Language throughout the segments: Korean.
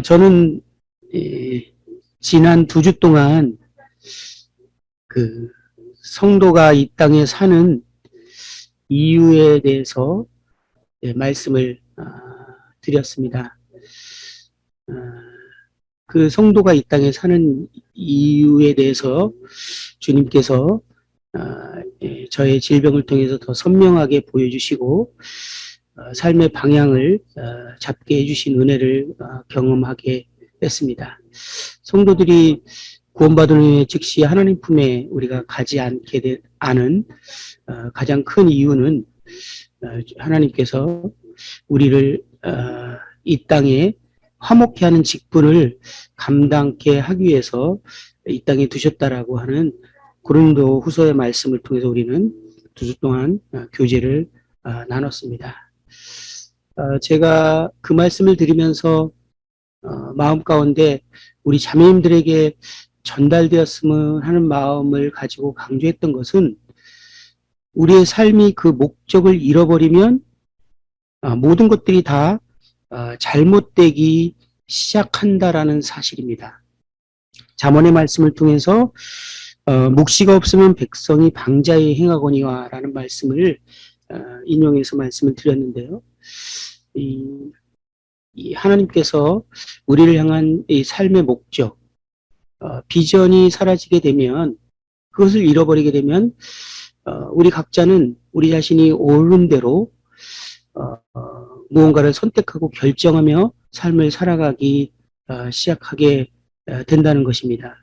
저는 지난 2주 동안 그 성도가 이 땅에 사는 이유에 대해서 말씀을 드렸습니다. 그 성도가 이 땅에 사는 이유에 대해서 주님께서 저의 질병을 통해서 더 선명하게 보여주시고 삶의 방향을 잡게 해주신 은혜를 경험하게 됐습니다. 성도들이 구원받은 후에 즉시 하나님 품에 우리가 가지 않은 가장 큰 이유는 하나님께서 우리를 이 땅에 화목케 하는 직분을 감당케 하기 위해서 이 땅에 두셨다라고 하는 고린도 후서의 말씀을 통해서 우리는 2주 동안 교제를 나눴습니다. 제가 그 말씀을 드리면서 마음 가운데 우리 자매님들에게 전달되었으면 하는 마음을 가지고 강조했던 것은 우리의 삶이 그 목적을 잃어버리면 모든 것들이 다 잘못되기 시작한다라는 사실입니다. 잠언의 말씀을 통해서 묵시가 없으면 백성이 방자에 행하거니와 라는 말씀을 인용해서 말씀을 드렸는데요. 이 하나님께서 우리를 향한 이 삶의 목적, 비전이 사라지게 되면, 그것을 잃어버리게 되면 우리 각자는 우리 자신이 옳은 대로 무언가를 선택하고 결정하며 삶을 살아가기 시작하게 된다는 것입니다.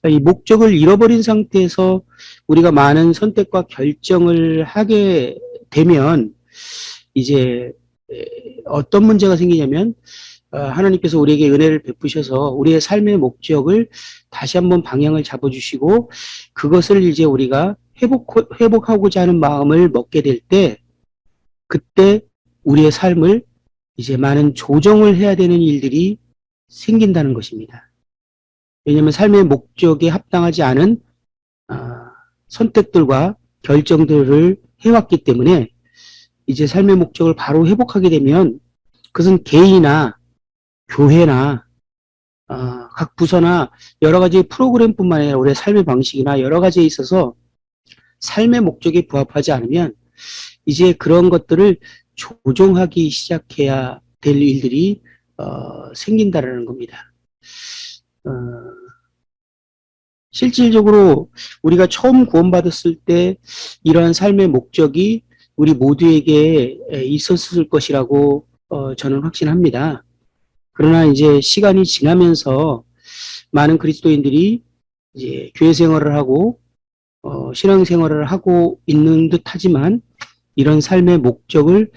이 목적을 잃어버린 상태에서 우리가 많은 선택과 결정을 하게 되면 이제 어떤 문제가 생기냐면 하나님께서 우리에게 은혜를 베푸셔서 우리의 삶의 목적을 다시 한번 방향을 잡아주시고 그것을 이제 우리가 회복하고자 하는 마음을 먹게 될 때 그때 우리의 삶을 이제 많은 조정을 해야 되는 일들이 생긴다는 것입니다. 왜냐하면 삶의 목적에 합당하지 않은 선택들과 결정들을 해왔기 때문에 이제 삶의 목적을 바로 회복하게 되면 그것은 개인이나 교회나 각 부서나 여러 가지 프로그램뿐만 아니라 우리의 삶의 방식이나 여러 가지에 있어서 삶의 목적에 부합하지 않으면 이제 그런 것들을 조정하기 시작해야 될 일들이 생긴다라는 겁니다. 실질적으로 우리가 처음 구원받았을 때 이러한 삶의 목적이 우리 모두에게 있었을 것이라고 저는 확신합니다. 그러나 이제 시간이 지나면서 많은 그리스도인들이 이제 교회 생활을 하고 신앙 생활을 하고 있는 듯 하지만 이런 삶의 목적을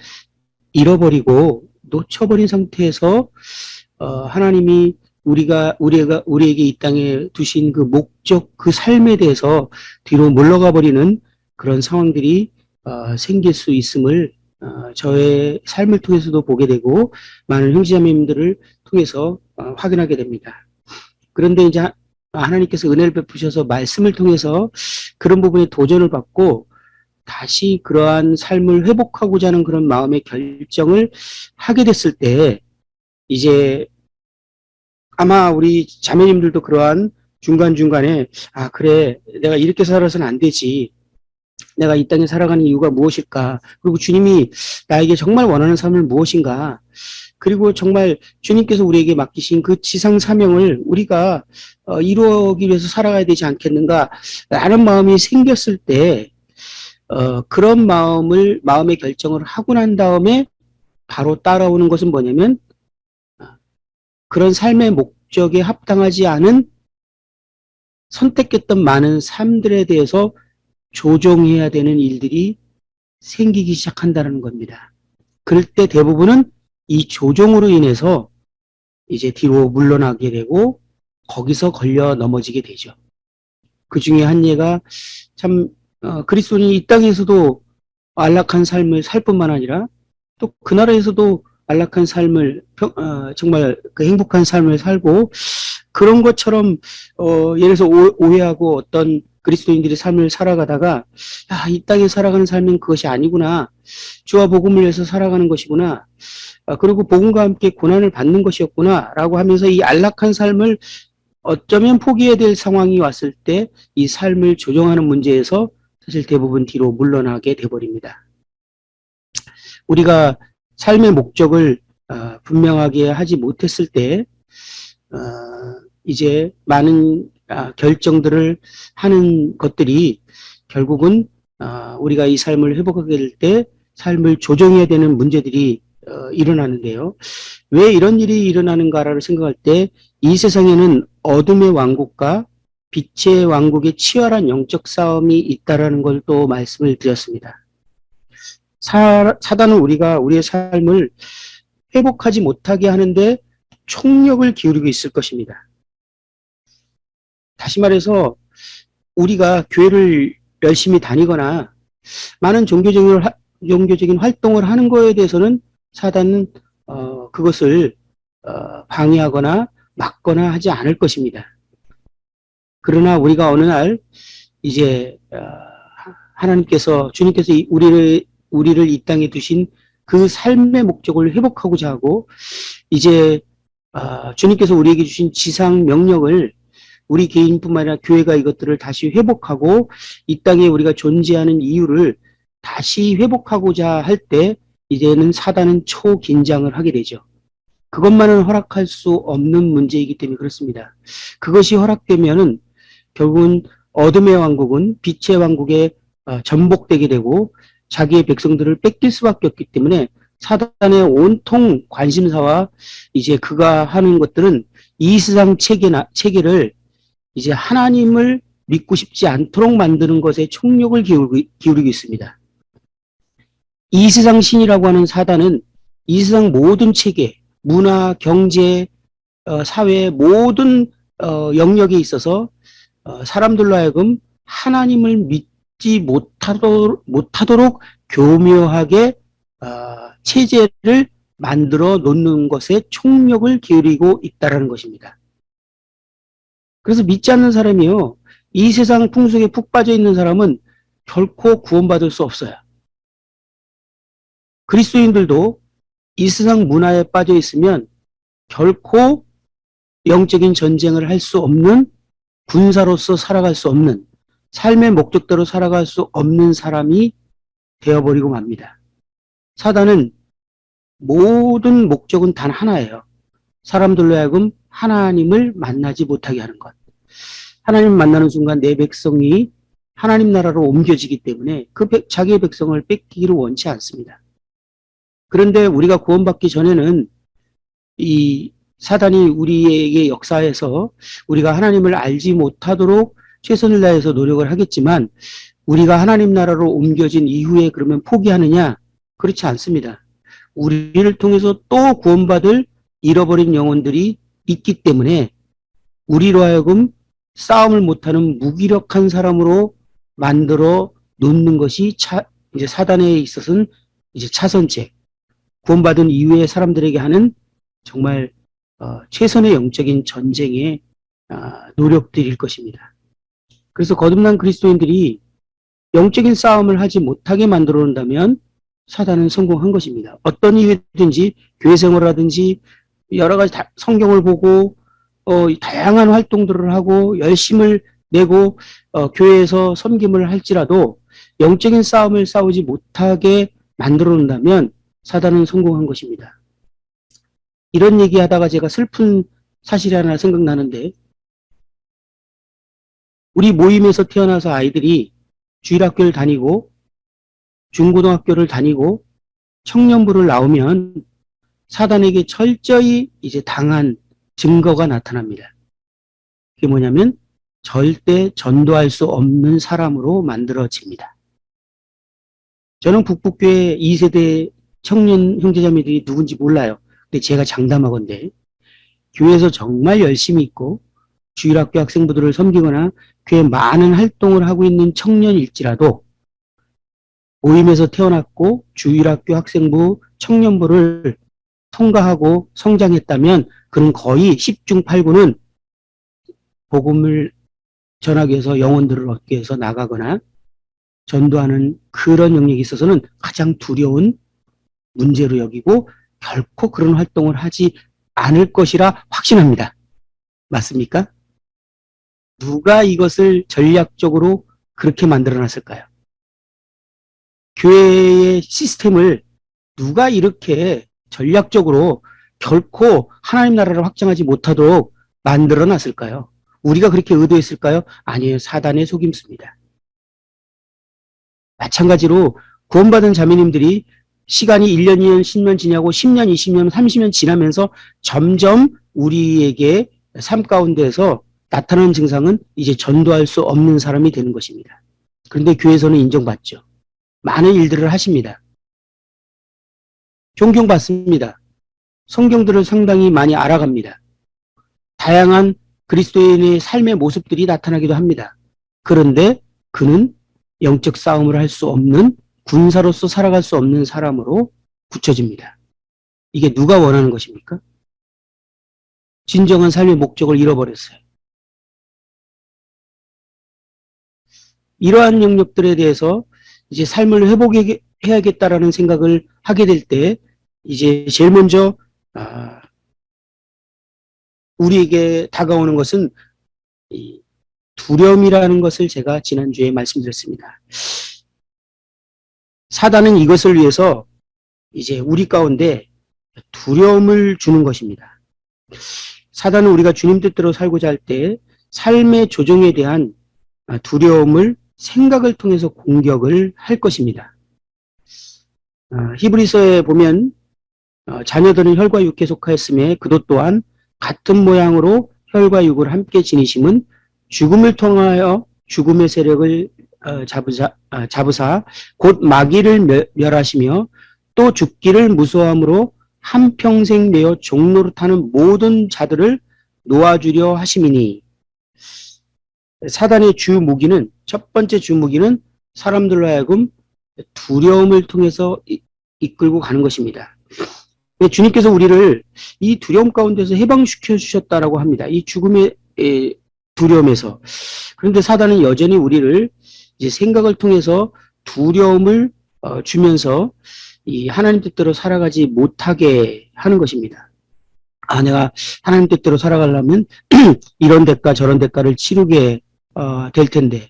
잃어버리고 놓쳐버린 상태에서 하나님이 우리에게 이 땅에 두신 그 목적, 그 삶에 대해서 뒤로 물러가 버리는 그런 상황들이 생길 수 있음을 저의 삶을 통해서도 보게 되고 많은 형제자매님들을 통해서 확인하게 됩니다. 그런데 이제 하나님께서 은혜를 베푸셔서 말씀을 통해서 그런 부분에 도전을 받고 다시 그러한 삶을 회복하고자 하는 그런 마음의 결정을 하게 됐을 때 이제 아마 우리 자매님들도 그러한 중간중간에 그래 내가 이렇게 살아서는 안 되지, 내가 이 땅에 살아가는 이유가 무엇일까, 그리고 주님이 나에게 정말 원하는 삶을 무엇인가, 그리고 정말 주님께서 우리에게 맡기신 그 지상 사명을 우리가 이루기 위해서 살아가야 되지 않겠는가 라는 마음이 생겼을 때 그런 마음의 결정을 하고 난 다음에 바로 따라오는 것은 뭐냐면 그런 삶의 목적에 합당하지 않은 선택했던 많은 삶들에 대해서 조정해야 되는 일들이 생기기 시작한다는 겁니다. 그럴 때 대부분은 이 조정으로 인해서 이제 뒤로 물러나게 되고 거기서 걸려 넘어지게 되죠. 그 중에 한 예가 참 그리스도인이 이 땅에서도 안락한 삶을 살 뿐만 아니라 또 그 나라에서도 안락한 삶을 정말 그 행복한 삶을 살고 그런 것처럼 예를 들어서 오해하고 어떤 그리스도인들의 삶을 살아가다가 야, 이 땅에 살아가는 삶은 그것이 아니구나. 주와 복음을 위해서 살아가는 것이구나. 그리고 복음과 함께 고난을 받는 것이었구나. 라고 하면서 이 안락한 삶을 어쩌면 포기해야 될 상황이 왔을 때 이 삶을 조정하는 문제에서 사실 대부분 뒤로 물러나게 돼버립니다. 우리가 삶의 목적을 분명하게 하지 못했을 때 이제 많은 결정들을 하는 것들이 결국은 우리가 이 삶을 회복하게 될 때 삶을 조정해야 되는 문제들이 일어나는데요. 왜 이런 일이 일어나는가를 생각할 때 이 세상에는 어둠의 왕국과 빛의 왕국의 치열한 영적 싸움이 있다라는 걸 또 말씀을 드렸습니다. 사단은 우리의 삶을 회복하지 못하게 하는데 총력을 기울이고 있을 것입니다. 다시 말해서 우리가 교회를 열심히 다니거나 많은 종교적인 활동을 하는 거에 대해서는 사단은 그것을 방해하거나 막거나 하지 않을 것입니다. 그러나 우리가 어느 날 이제 주님께서 우리를 이 땅에 두신 그 삶의 목적을 회복하고자 하고 이제 주님께서 우리에게 주신 지상 명령을 우리 개인뿐만 아니라 교회가 이것들을 다시 회복하고 이 땅에 우리가 존재하는 이유를 다시 회복하고자 할 때 이제는 사단은 초긴장을 하게 되죠. 그것만은 허락할 수 없는 문제이기 때문에 그렇습니다. 그것이 허락되면은 결국은 어둠의 왕국은 빛의 왕국에 전복되게 되고 자기의 백성들을 뺏길 수밖에 없기 때문에 사단의 온통 관심사와 이제 그가 하는 것들은 이 세상 체계를 이제 하나님을 믿고 싶지 않도록 만드는 것에 총력을 기울이고 있습니다. 이 세상 신이라고 하는 사단은 이 세상 모든 체계, 문화, 경제, 사회 모든 영역에 있어서 사람들로 하여금 하나님을 믿지 못하도록 교묘하게 체제를 만들어 놓는 것에 총력을 기울이고 있다는 것입니다. 그래서 믿지 않는 사람이요, 이 세상 풍속에 푹 빠져 있는 사람은 결코 구원받을 수 없어요. 그리스도인들도 이 세상 문화에 빠져 있으면 결코 영적인 전쟁을 할 수 없는, 군사로서 살아갈 수 없는, 삶의 목적대로 살아갈 수 없는 사람이 되어버리고 맙니다. 사단은 모든 목적은 단 하나예요. 사람들로 하여금 하나님을 만나지 못하게 하는 것. 하나님을 만나는 순간 내 백성이 하나님 나라로 옮겨지기 때문에 자기의 백성을 뺏기기를 원치 않습니다. 그런데 우리가 구원받기 전에는 이 사단이 우리에게 역사해서 우리가 하나님을 알지 못하도록 최선을 다해서 노력을 하겠지만 우리가 하나님 나라로 옮겨진 이후에 그러면 포기하느냐? 그렇지 않습니다. 우리를 통해서 또 구원받을 잃어버린 영혼들이 있기 때문에 우리로 하여금 싸움을 못하는 무기력한 사람으로 만들어 놓는 것이 이제 사단에 있어서는 이제 차선책, 구원받은 이후에 사람들에게 하는 정말 최선의 영적인 전쟁의 노력들일 것입니다. 그래서 거듭난 그리스도인들이 영적인 싸움을 하지 못하게 만들어 놓는다면 사단은 성공한 것입니다. 어떤 이유든지 교회 생활을 하든지 여러 가지 성경을 보고 다양한 활동들을 하고 열심을 내고 교회에서 섬김을 할지라도 영적인 싸움을 싸우지 못하게 만들어 놓는다면 사단은 성공한 것입니다. 이런 얘기하다가 제가 슬픈 사실이 하나 생각나는데 우리 모임에서 태어나서 아이들이 주일학교를 다니고 중고등학교를 다니고 청년부를 나오면 사단에게 철저히 이제 당한 증거가 나타납니다. 그게 뭐냐면 절대 전도할 수 없는 사람으로 만들어집니다. 저는 북북교회 2세대 청년 형제자매들이 누군지 몰라요. 근데 제가 장담하건대 교회에서 정말 열심히 있고 주일학교 학생부들을 섬기거나 교회 많은 활동을 하고 있는 청년일지라도 모임에서 태어났고 주일학교 학생부 청년부를 통과하고 성장했다면 그는 거의 10중 8구는 복음을 전하기 위해서 영혼들을 얻기 위해서 나가거나 전도하는 그런 영역에 있어서는 가장 두려운 문제로 여기고 결코 그런 활동을 하지 않을 것이라 확신합니다. 맞습니까? 누가 이것을 전략적으로 그렇게 만들어 놨을까요? 교회의 시스템을 누가 이렇게 전략적으로 결코 하나님 나라를 확장하지 못하도록 만들어 놨을까요? 우리가 그렇게 의도했을까요? 아니에요. 사단의 속임수입니다. 마찬가지로 구원받은 자매님들이 시간이 1년, 2년, 10년 지나고 10년, 20년, 30년 지나면서 점점 우리에게 삶 가운데서 나타나는 증상은 이제 전도할 수 없는 사람이 되는 것입니다. 그런데 교회에서는 인정받죠. 많은 일들을 하십니다. 존경받습니다. 성경들을 상당히 많이 알아갑니다. 다양한 그리스도인의 삶의 모습들이 나타나기도 합니다. 그런데 그는 영적 싸움을 할 수 없는 군사로서 살아갈 수 없는 사람으로 굳혀집니다. 이게 누가 원하는 것입니까? 진정한 삶의 목적을 잃어버렸어요. 이러한 영역들에 대해서 이제 삶을 회복해야겠다라는 생각을 하게 될 때 이제 제일 먼저 우리에게 다가오는 것은 이 두려움이라는 것을 제가 지난주에 말씀드렸습니다. 사단은 이것을 위해서 이제 우리 가운데 두려움을 주는 것입니다. 사단은 우리가 주님 뜻대로 살고자 할 때 삶의 조정에 대한 두려움을 생각을 통해서 공격을 할 것입니다. 히브리서에 보면 자녀들은 혈과 육에 속하였음에 그도 또한 같은 모양으로 혈과 육을 함께 지니심은 죽음을 통하여 죽음의 세력을 잡으사 곧 마귀를 멸하시며 또 죽기를 무서워함으로 한평생 매어 종노릇하는 모든 자들을 놓아주려 하심이니. 사단의 주 무기는, 첫 번째 주 무기는 사람들로 하여금 두려움을 통해서 이끌고 가는 것입니다. 주님께서 우리를 이 두려움 가운데서 해방시켜 주셨다라고 합니다. 이 죽음의 두려움에서. 그런데 사단은 여전히 우리를 이제 생각을 통해서 두려움을 주면서 이 하나님 뜻대로 살아가지 못하게 하는 것입니다. 내가 하나님 뜻대로 살아가려면 이런 대가 저런 대가를 치르게 될 텐데,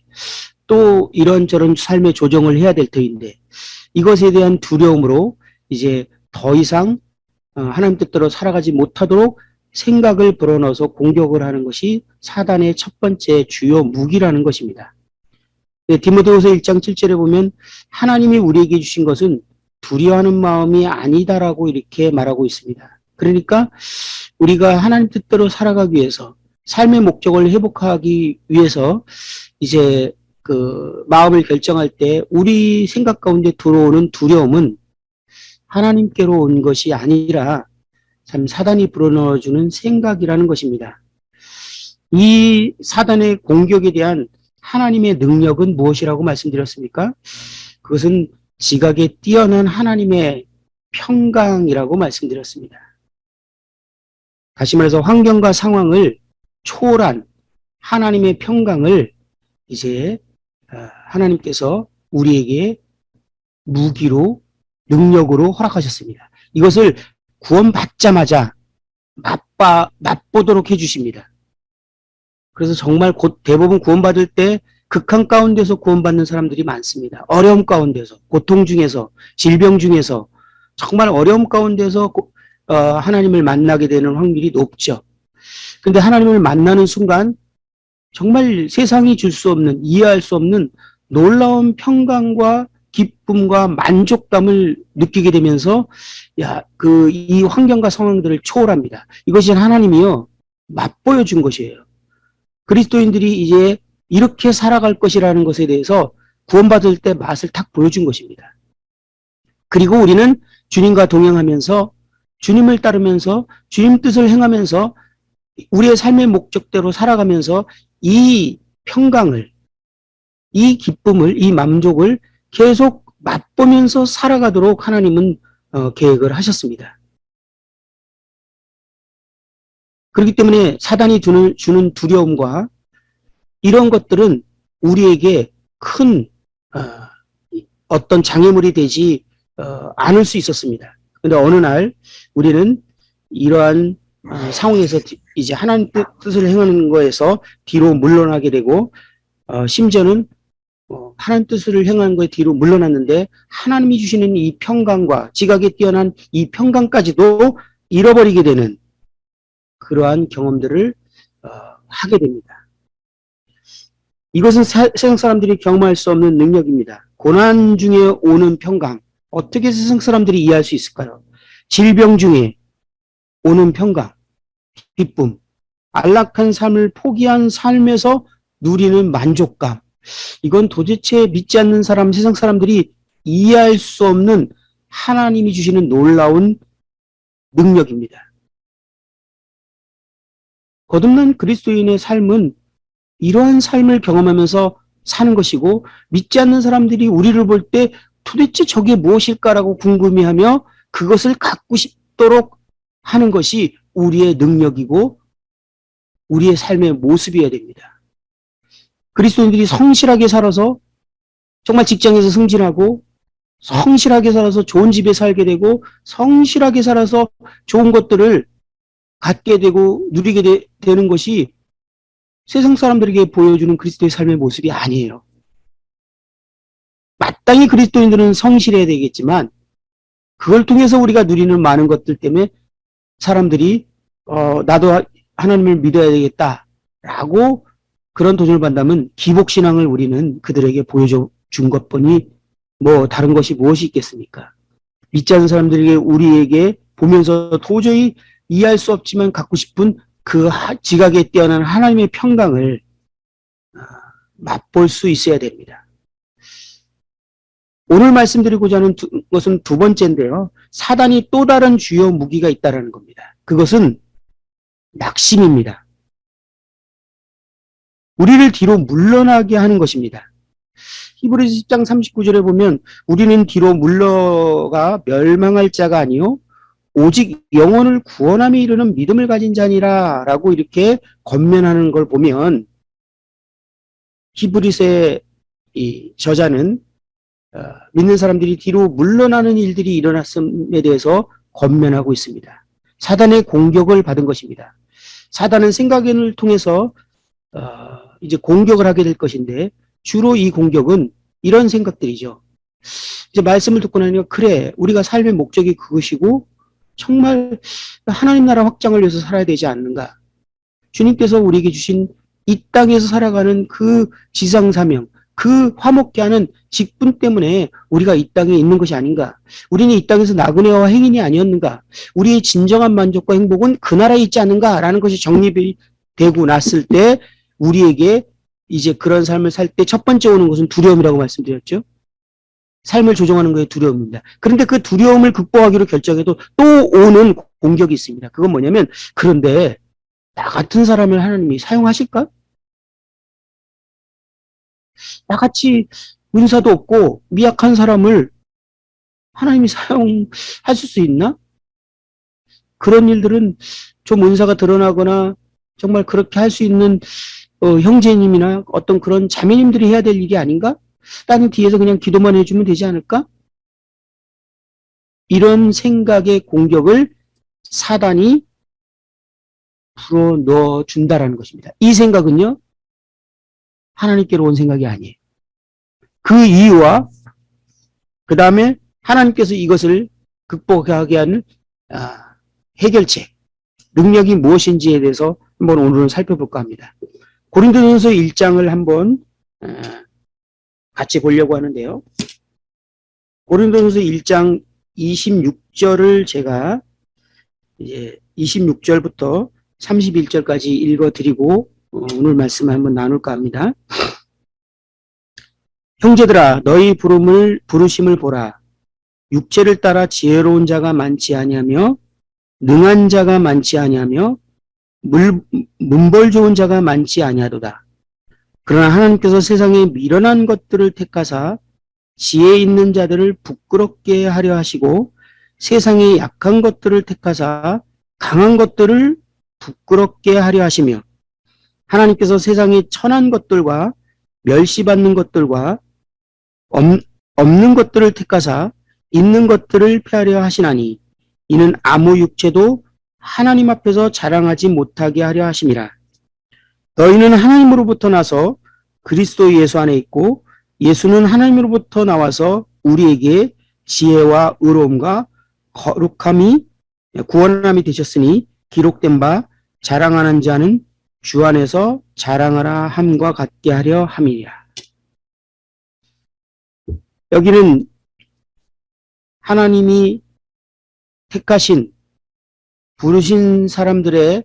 또 이런저런 삶의 조정을 해야 될 터인데, 이것에 대한 두려움으로 이제 더 이상 하나님 뜻대로 살아가지 못하도록 생각을 불어넣어서 공격을 하는 것이 사단의 첫 번째 주요 무기라는 것입니다. 디모데후서 1장 7절에 보면 하나님이 우리에게 주신 것은 두려워하는 마음이 아니다라고 이렇게 말하고 있습니다. 그러니까 우리가 하나님 뜻대로 살아가기 위해서, 삶의 목적을 회복하기 위해서 이제 그 마음을 결정할 때 우리 생각 가운데 들어오는 두려움은 하나님께로 온 것이 아니라 참 사단이 불어넣어주는 생각이라는 것입니다. 이 사단의 공격에 대한 하나님의 능력은 무엇이라고 말씀드렸습니까? 그것은 지각에 뛰어난 하나님의 평강이라고 말씀드렸습니다. 다시 말해서 환경과 상황을 초월한 하나님의 평강을 이제 하나님께서 우리에게 무기로, 능력으로 허락하셨습니다. 이것을 구원받자마자 맛보도록 해주십니다. 그래서 정말 곧 대부분 구원받을 때 극한 가운데서 구원받는 사람들이 많습니다. 어려움 가운데서, 고통 중에서, 질병 중에서, 정말 어려움 가운데서 하나님을 만나게 되는 확률이 높죠. 근데 하나님을 만나는 순간 정말 세상이 줄 수 없는, 이해할 수 없는 놀라운 평강과 기쁨과 만족감을 느끼게 되면서 이 환경과 상황들을 초월합니다. 이것이 하나님이요 맛보여 준 것이에요. 그리스도인들이 이제 이렇게 살아갈 것이라는 것에 대해서 구원받을 때 맛을 탁 보여준 것입니다. 그리고 우리는 주님과 동행하면서, 주님을 따르면서, 주님 뜻을 행하면서 우리의 삶의 목적대로 살아가면서 이 평강을, 이 기쁨을, 이 만족을 계속 맛보면서 살아가도록 하나님은 계획을 하셨습니다. 그렇기 때문에 사단이 주는 두려움과 이런 것들은 우리에게 큰 어떤 장애물이 되지 않을 수 있었습니다. 그런데 어느 날 우리는 이러한 상황에서 이제 하나님 뜻을 행하는 거에서 뒤로 물러나게 되고 심지어는 하나님 뜻을 행하는 거에 뒤로 물러났는데 하나님이 주시는 이 평강과 지각에 뛰어난 이 평강까지도 잃어버리게 되는 그러한 경험들을 하게 됩니다. 이것은 세상 사람들이 경험할 수 없는 능력입니다. 고난 중에 오는 평강. 어떻게 세상 사람들이 이해할 수 있을까요? 질병 중에 오는 평강, 기쁨, 안락한 삶을 포기한 삶에서 누리는 만족감. 이건 도대체 믿지 않는 사람, 세상 사람들이 이해할 수 없는 하나님이 주시는 놀라운 능력입니다. 거듭난 그리스도인의 삶은 이러한 삶을 경험하면서 사는 것이고 믿지 않는 사람들이 우리를 볼 때 도대체 저게 무엇일까라고 궁금해하며 그것을 갖고 싶도록 하는 것이 우리의 능력이고 우리의 삶의 모습이어야 됩니다. 그리스도인들이 성실하게 살아서 정말 직장에서 승진하고 성실하게 살아서 좋은 집에 살게 되고 성실하게 살아서 좋은 것들을 갖게 되고 누리게 되는 것이 세상 사람들에게 보여주는 그리스도의 삶의 모습이 아니에요. 마땅히 그리스도인들은 성실해야 되겠지만 그걸 통해서 우리가 누리는 많은 것들 때문에 사람들이 나도 하나님을 믿어야 되겠다라고 그런 도전을 받는다면 기복신앙을 우리는 그들에게 보여준 것뿐이 뭐 다른 것이 무엇이 있겠습니까? 믿지 않는 사람들에게 우리에게 보면서 도저히 이해할 수 없지만 갖고 싶은 그 지각에 뛰어난 하나님의 평강을 맛볼 수 있어야 됩니다. 오늘 말씀드리고자 하는 것은 두 번째인데요. 사단이 또 다른 주요 무기가 있다는 겁니다. 그것은 낙심입니다. 우리를 뒤로 물러나게 하는 것입니다. 히브리서 10장 39절에 보면 우리는 뒤로 물러가 멸망할 자가 아니요 오직 영혼을 구원함에 이르는 믿음을 가진 자니라 라고 이렇게 권면하는 걸 보면 히브리서의 이 저자는 믿는 사람들이 뒤로 물러나는 일들이 일어났음에 대해서 권면하고 있습니다. 사단의 공격을 받은 것입니다. 사단은 생각을 통해서 이제 공격을 하게 될 것인데 주로 이 공격은 이런 생각들이죠. 이제 말씀을 듣고 나니까 그래 우리가 삶의 목적이 그것이고 정말 하나님 나라 확장을 위해서 살아야 되지 않는가. 주님께서 우리에게 주신 이 땅에서 살아가는 그 지상사명, 그 화목케 하는 직분 때문에 우리가 이 땅에 있는 것이 아닌가. 우리는 이 땅에서 나그네와 행인이 아니었는가. 우리의 진정한 만족과 행복은 그 나라에 있지 않는가라는 것이 정립이 되고 났을 때 우리에게 이제 그런 삶을 살 때 첫 번째 오는 것은 두려움이라고 말씀드렸죠. 삶을 조정하는 것이 두려움입니다. 그런데 그 두려움을 극복하기로 결정해도 또 오는 공격이 있습니다. 그건 뭐냐면 그런데 나 같은 사람을 하나님이 사용하실까? 나같이 은사도 없고 미약한 사람을 하나님이 사용하실 수 있나? 그런 일들은 좀 은사가 드러나거나 정말 그렇게 할 수 있는 형제님이나 어떤 그런 자매님들이 해야 될 일이 아닌가? 나는 뒤에서 그냥 기도만 해주면 되지 않을까? 이런 생각의 공격을 사단이 불어넣어 준다라는 것입니다. 이 생각은요, 하나님께로 온 생각이 아니에요. 그 이유와 그 다음에 하나님께서 이것을 극복하게 하는 해결책, 능력이 무엇인지에 대해서 한번 오늘은 살펴볼까 합니다. 고린도전서 1장을 한번 같이 보려고 하는데요. 고린도전서 1장 26절을 제가 이제 26절부터 31절까지 읽어드리고 오늘 말씀을 한번 나눌까 합니다. 형제들아 너희 부르심을 보라. 육체를 따라 지혜로운 자가 많지 아니하며 능한 자가 많지 아니하며 문벌 좋은 자가 많지 아니하도다. 그러나 하나님께서 세상에 미련한 것들을 택하사 지혜 있는 자들을 부끄럽게 하려 하시고 세상에 약한 것들을 택하사 강한 것들을 부끄럽게 하려 하시며 하나님께서 세상에 천한 것들과 멸시받는 것들과 없는 것들을 택하사 있는 것들을 폐하려 하시나니 이는 아무 육체도 하나님 앞에서 자랑하지 못하게 하려 하심이라. 너희는 하나님으로부터 나서 그리스도 예수 안에 있고 예수는 하나님으로부터 나와서 우리에게 지혜와 의로움과 거룩함이 구원함이 되셨으니 기록된 바 자랑하는 자는 주 안에서 자랑하라 함과 같게 하려 함이라. 여기는 하나님이 택하신 부르신 사람들의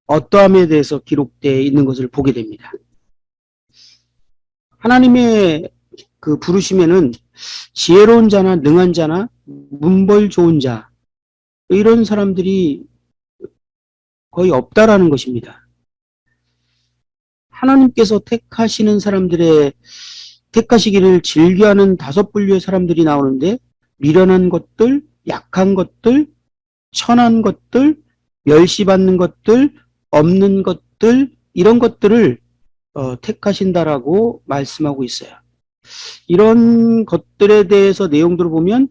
어떠함에 대해서 기록되어 있는 것을 보게 됩니다. 하나님의 그 부르심에는 지혜로운 자나 능한 자나 문벌 좋은 자 이런 사람들이 거의 없다라는 것입니다. 하나님께서 택하시는 사람들의 택하시기를 즐겨하는 5분류의 사람들이 나오는데 미련한 것들, 약한 것들, 천한 것들, 멸시받는 것들, 없는 것들 이런 것들을 택하신다라고 말씀하고 있어요. 이런 것들에 대해서 내용들을 보면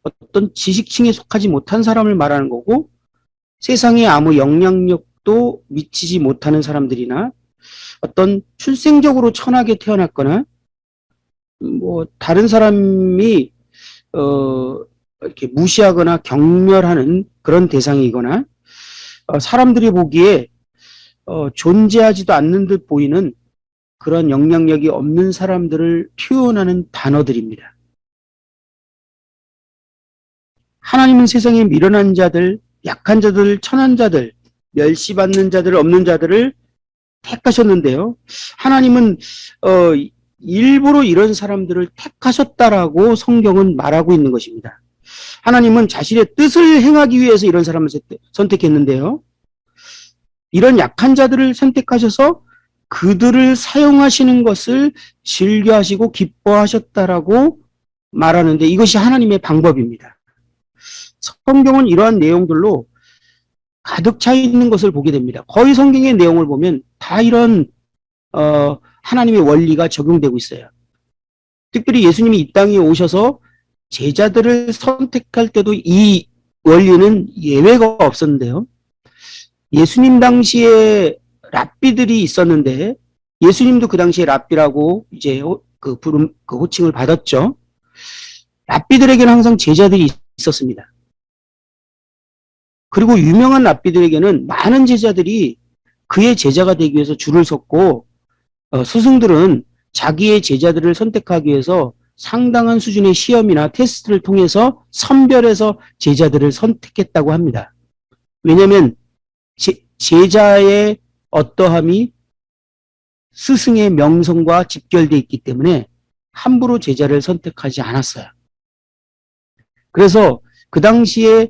어떤 지식층에 속하지 못한 사람을 말하는 거고 세상에 아무 영향력도 미치지 못하는 사람들이나 어떤 출생적으로 천하게 태어났거나 뭐 다른 사람이 이렇게 무시하거나 경멸하는 그런 대상이거나 사람들이 보기에 존재하지도 않는 듯 보이는 그런 영향력이 없는 사람들을 표현하는 단어들입니다. 하나님은 세상에 미련한 자들, 약한 자들, 천한 자들, 멸시받는 자들, 없는 자들을 택하셨는데요. 하나님은 일부러 이런 사람들을 택하셨다라고 성경은 말하고 있는 것입니다. 하나님은 자신의 뜻을 행하기 위해서 이런 사람을 선택했는데요. 이런 약한 자들을 선택하셔서 그들을 사용하시는 것을 즐겨하시고 기뻐하셨다라고 말하는데 이것이 하나님의 방법입니다. 성경은 이러한 내용들로 가득 차 있는 것을 보게 됩니다. 거의 성경의 내용을 보면 다 이런 하나님의 원리가 적용되고 있어요. 특별히 예수님이 이 땅에 오셔서 제자들을 선택할 때도 이 원리는 예외가 없었는데요. 예수님 당시에 랍비들이 있었는데 예수님도 그 당시에 랍비라고 이제 그 호칭을 받았죠. 랍비들에게는 항상 제자들이 있었습니다. 그리고 유명한 랍비들에게는 많은 제자들이 그의 제자가 되기 위해서 줄을 섰고 스승들은 자기의 제자들을 선택하기 위해서 상당한 수준의 시험이나 테스트를 통해서 선별해서 제자들을 선택했다고 합니다. 왜냐하면 제자의 어떠함이 스승의 명성과 직결되어 있기 때문에 함부로 제자를 선택하지 않았어요. 그래서 그 당시에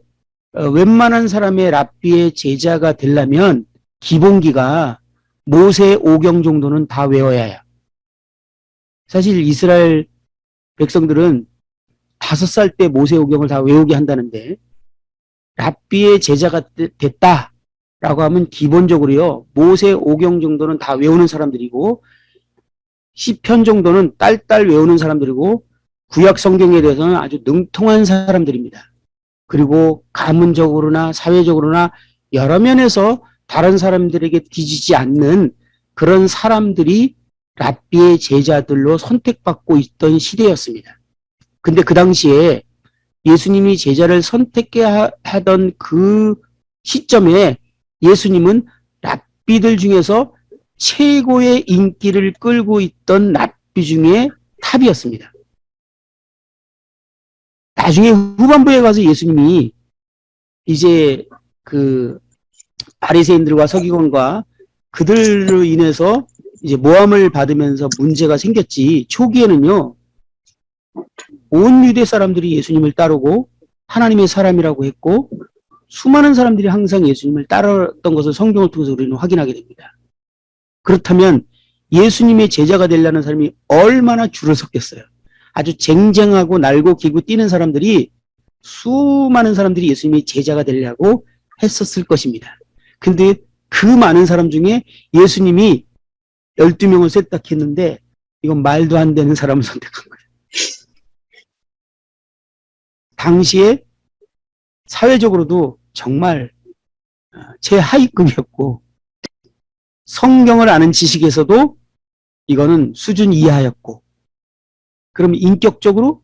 웬만한 사람의 랍비의 제자가 되려면 기본기가 모세 오경 정도는 다 외워야 해요. 사실 이스라엘 백성들은 5살 때 모세 오경을 다 외우게 한다는데 랍비의 제자가 됐다라고 하면 기본적으로요. 모세 오경 정도는 다 외우는 사람들이고 시편 정도는 딸딸 외우는 사람들이고 구약 성경에 대해서는 아주 능통한 사람들입니다. 그리고 가문적으로나 사회적으로나 여러 면에서 다른 사람들에게 뒤지지 않는 그런 사람들이 랍비의 제자들로 선택받고 있던 시대였습니다. 근데 그 당시에 예수님이 제자를 선택해야 하던 그 시점에 예수님은 랍비들 중에서 최고의 인기를 끌고 있던 랍비 중에 탑이었습니다. 나중에 후반부에 가서 예수님이 이제 그 바리새인들과 서기관과 그들로 인해서 이제 모함을 받으면서 문제가 생겼지. 초기에는요, 온 유대 사람들이 예수님을 따르고 하나님의 사람이라고 했고 수많은 사람들이 항상 예수님을 따랐던 것을 성경을 통해서 우리는 확인하게 됩니다. 그렇다면 예수님의 제자가 되려는 사람이 얼마나 줄을 섰겠어요. 아주 쟁쟁하고 날고 기고 뛰는 사람들이 수많은 사람들이 예수님의 제자가 되려고 했었을 것입니다. 근데 그 많은 사람 중에 예수님이 12명을 선택했는데 이건 말도 안 되는 사람을 선택한 거예요. 당시에 사회적으로도 정말 최하위급이었고 성경을 아는 지식에서도 이거는 수준 이하였고, 그럼 인격적으로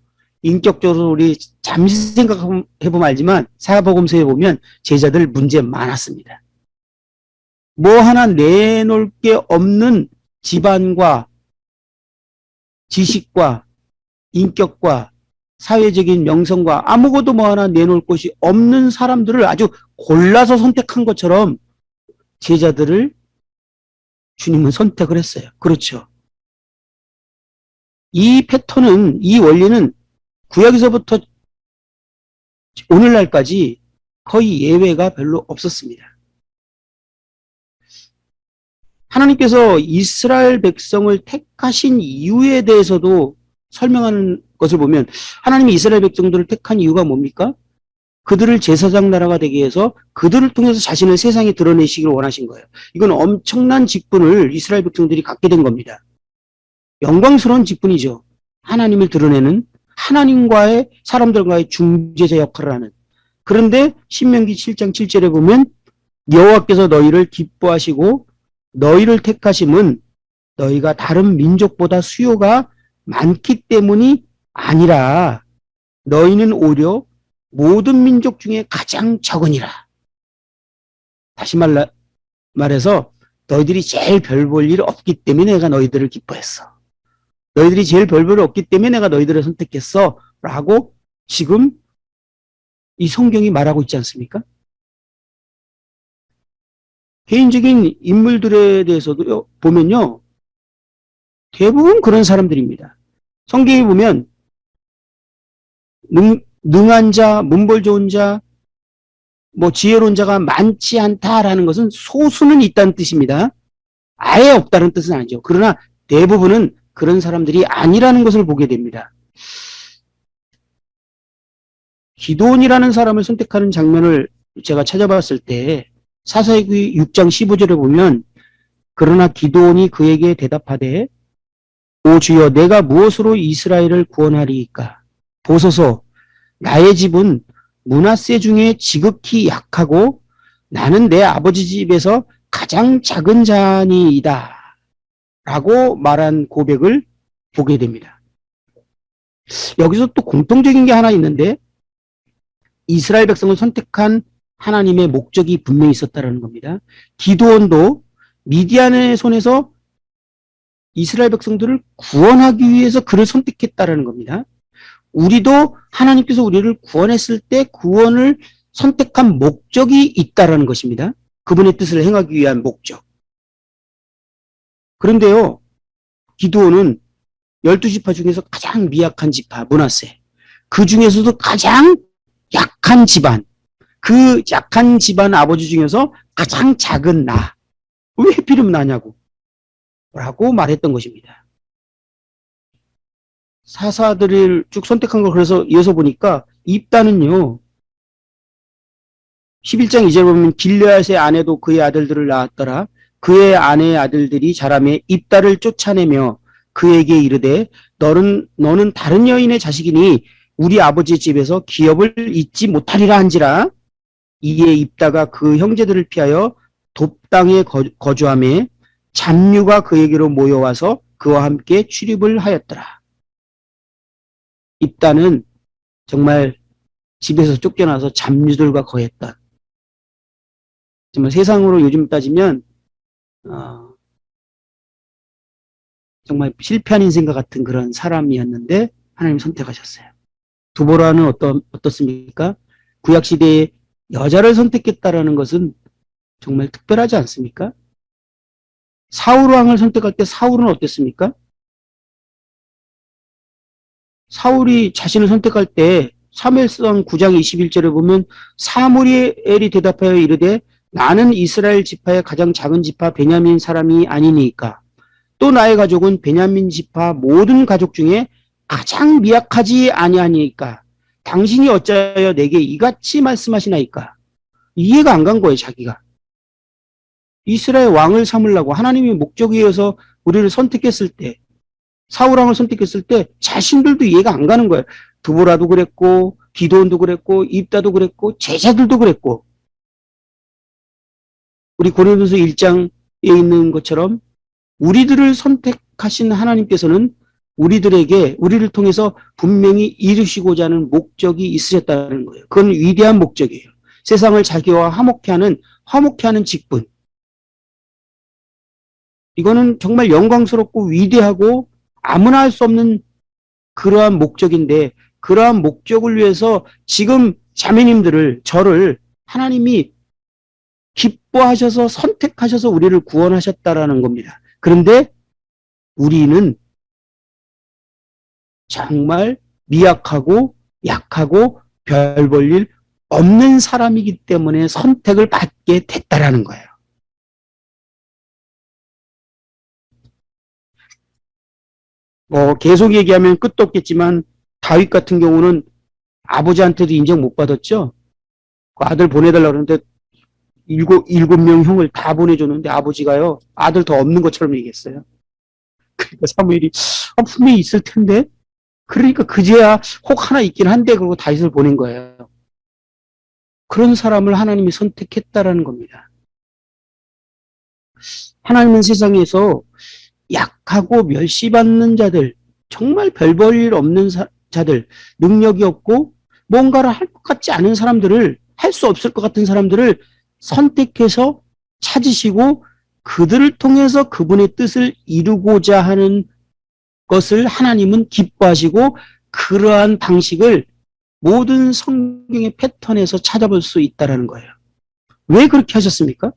우리 잠시 생각해보면 알지만 사복음서에 보면 제자들 문제 많았습니다. 뭐 하나 내놓을 게 없는 집안과 지식과 인격과 사회적인 명성과 아무것도 뭐 하나 내놓을 것이 없는 사람들을 아주 골라서 선택한 것처럼 제자들을 주님은 선택을 했어요. 그렇죠. 이 패턴은, 이 원리는 구약에서부터 오늘날까지 거의 예외가 별로 없었습니다. 하나님께서 이스라엘 백성을 택하신 이유에 대해서도 설명하는 것을 보면, 하나님이 이스라엘 백성들을 택한 이유가 뭡니까? 그들을 제사장 나라가 되게 해서 그들을 통해서 자신을 세상에 드러내시기를 원하신 거예요. 이건 엄청난 직분을 이스라엘 백성들이 갖게 된 겁니다. 영광스러운 직분이죠. 하나님을 드러내는, 하나님과의, 사람들과의 중재자 역할을 하는. 그런데 신명기 7장 7절에 보면 여호와께서 너희를 기뻐하시고 너희를 택하심은 너희가 다른 민족보다 수요가 많기 때문이 아니라 너희는 오히려 모든 민족 중에 가장 적으니라. 다시 말해서 너희들이 제일 별 볼 일 없기 때문에 내가 너희들을 기뻐했어. 너희들이 제일 별 볼 일 없기 때문에 내가 너희들을 선택했어. 라고 지금 이 성경이 말하고 있지 않습니까? 개인적인 인물들에 대해서도 보면요, 대부분 그런 사람들입니다. 성경에 보면 능한 자, 문벌 좋은 자, 뭐 지혜로운 자가 많지 않다라는 것은 소수는 있다는 뜻입니다. 아예 없다는 뜻은 아니죠. 그러나 대부분은 그런 사람들이 아니라는 것을 보게 됩니다. 기드온이라는 사람을 선택하는 장면을 제가 찾아봤을 때 사사기 6장 15절에 보면, 그러나 기드온이 그에게 대답하되 오 주여 내가 무엇으로 이스라엘을 구원하리이까? 보소서 나의 집은 므낫세 중에 지극히 약하고 나는 내 아버지 집에서 가장 작은 자니이다 라고 말한 고백을 보게 됩니다. 여기서 또 공통적인 게 하나 있는데, 이스라엘 백성을 선택한 하나님의 목적이 분명히 있었다는 겁니다. 기드온도 미디안의 손에서 이스라엘 백성들을 구원하기 위해서 그를 선택했다는 겁니다. 우리도 하나님께서 우리를 구원했을 때 구원을 선택한 목적이 있다는 것입니다. 그분의 뜻을 행하기 위한 목적. 그런데요, 기드온은 12지파 중에서 가장 미약한 지파, 므낫세. 그 중에서도 가장 약한 집안, 그 약한 집안 아버지 중에서 가장 작은 나. 왜 하필이면 나냐고. 라고 말했던 것입니다. 사사들을 쭉 선택한 걸 그래서 이어서 보니까 입다는요, 11장 2절 보면 길르앗의 아내도 그의 아들들을 낳았더라. 그의 아내의 아들들이 자라매 입다를 쫓아내며 그에게 이르되 너는 다른 여인의 자식이니 우리 아버지 집에서 기업을 잊지 못하리라 한지라. 이에 입다가 그 형제들을 피하여 돕당에 거주하며 잡류가 그에게로 모여와서 그와 함께 출입을 하였더라. 입다는 정말 집에서 쫓겨나서 잡류들과 거했던, 정말 세상으로 요즘 따지면 정말 실패한 인생과 같은 그런 사람이었는데 하나님 선택하셨어요. 두보라는 어떻습니까? 구약시대에 여자를 선택했다라는 것은 정말 특별하지 않습니까? 사울왕을 선택할 때 사울은 어땠습니까? 사울이 자신을 선택할 때 사무엘상 9장 21절에 보면 사무엘이 대답하여 이르되 나는 이스라엘 지파의 가장 작은 지파 베냐민 사람이 아니니까 또 나의 가족은 베냐민 지파 모든 가족 중에 가장 미약하지 아니하니까 당신이 어찌하여 내게 이같이 말씀하시나이까. 이해가 안 간 거예요, 자기가. 이스라엘 왕을 삼으려고 하나님이 목적에 의해서 우리를 선택했을 때, 사울왕을 선택했을 때 자신들도 이해가 안 가는 거예요. 드보라도 그랬고, 기도원도 그랬고, 입다도 그랬고, 제자들도 그랬고, 우리 고린도서 1장에 있는 것처럼 우리들을 선택하신 하나님께서는 우리를 통해서 분명히 이루시고자 하는 목적이 있으셨다는 거예요. 그건 위대한 목적이에요. 세상을 자기와 화목케 하는 직분. 이거는 정말 영광스럽고 위대하고 아무나 할 수 없는 그러한 목적인데, 그러한 목적을 위해서 지금 자매님들을, 저를 하나님이 기뻐하셔서 선택하셔서 우리를 구원하셨다라는 겁니다. 그런데 우리는 정말 미약하고 약하고 별 볼 일 없는 사람이기 때문에 선택을 받게 됐다라는 거예요. 계속 얘기하면 끝도 없겠지만 다윗 같은 경우는 아버지한테도 인정 못 받았죠. 그 아들 보내달라고 그러는데 일곱 명 형을 다 보내줬는데 아버지가요, 아들 더 없는 것처럼 얘기했어요. 그러니까 사무엘이 분명히 있을 텐데, 그러니까 그제야 혹 하나 있긴 한데 그러고 다윗을 보낸 거예요. 그런 사람을 하나님이 선택했다라는 겁니다. 하나님은 세상에서 약하고 멸시받는 자들, 정말 별 볼 일 없는 자들, 능력이 없고 뭔가를 할 것 같지 않은 사람들을, 할 수 없을 것 같은 사람들을 선택해서 찾으시고 그들을 통해서 그분의 뜻을 이루고자 하는 것을 하나님은 기뻐하시고, 그러한 방식을 모든 성경의 패턴에서 찾아볼 수 있다는 거예요. 왜 그렇게 하셨습니까?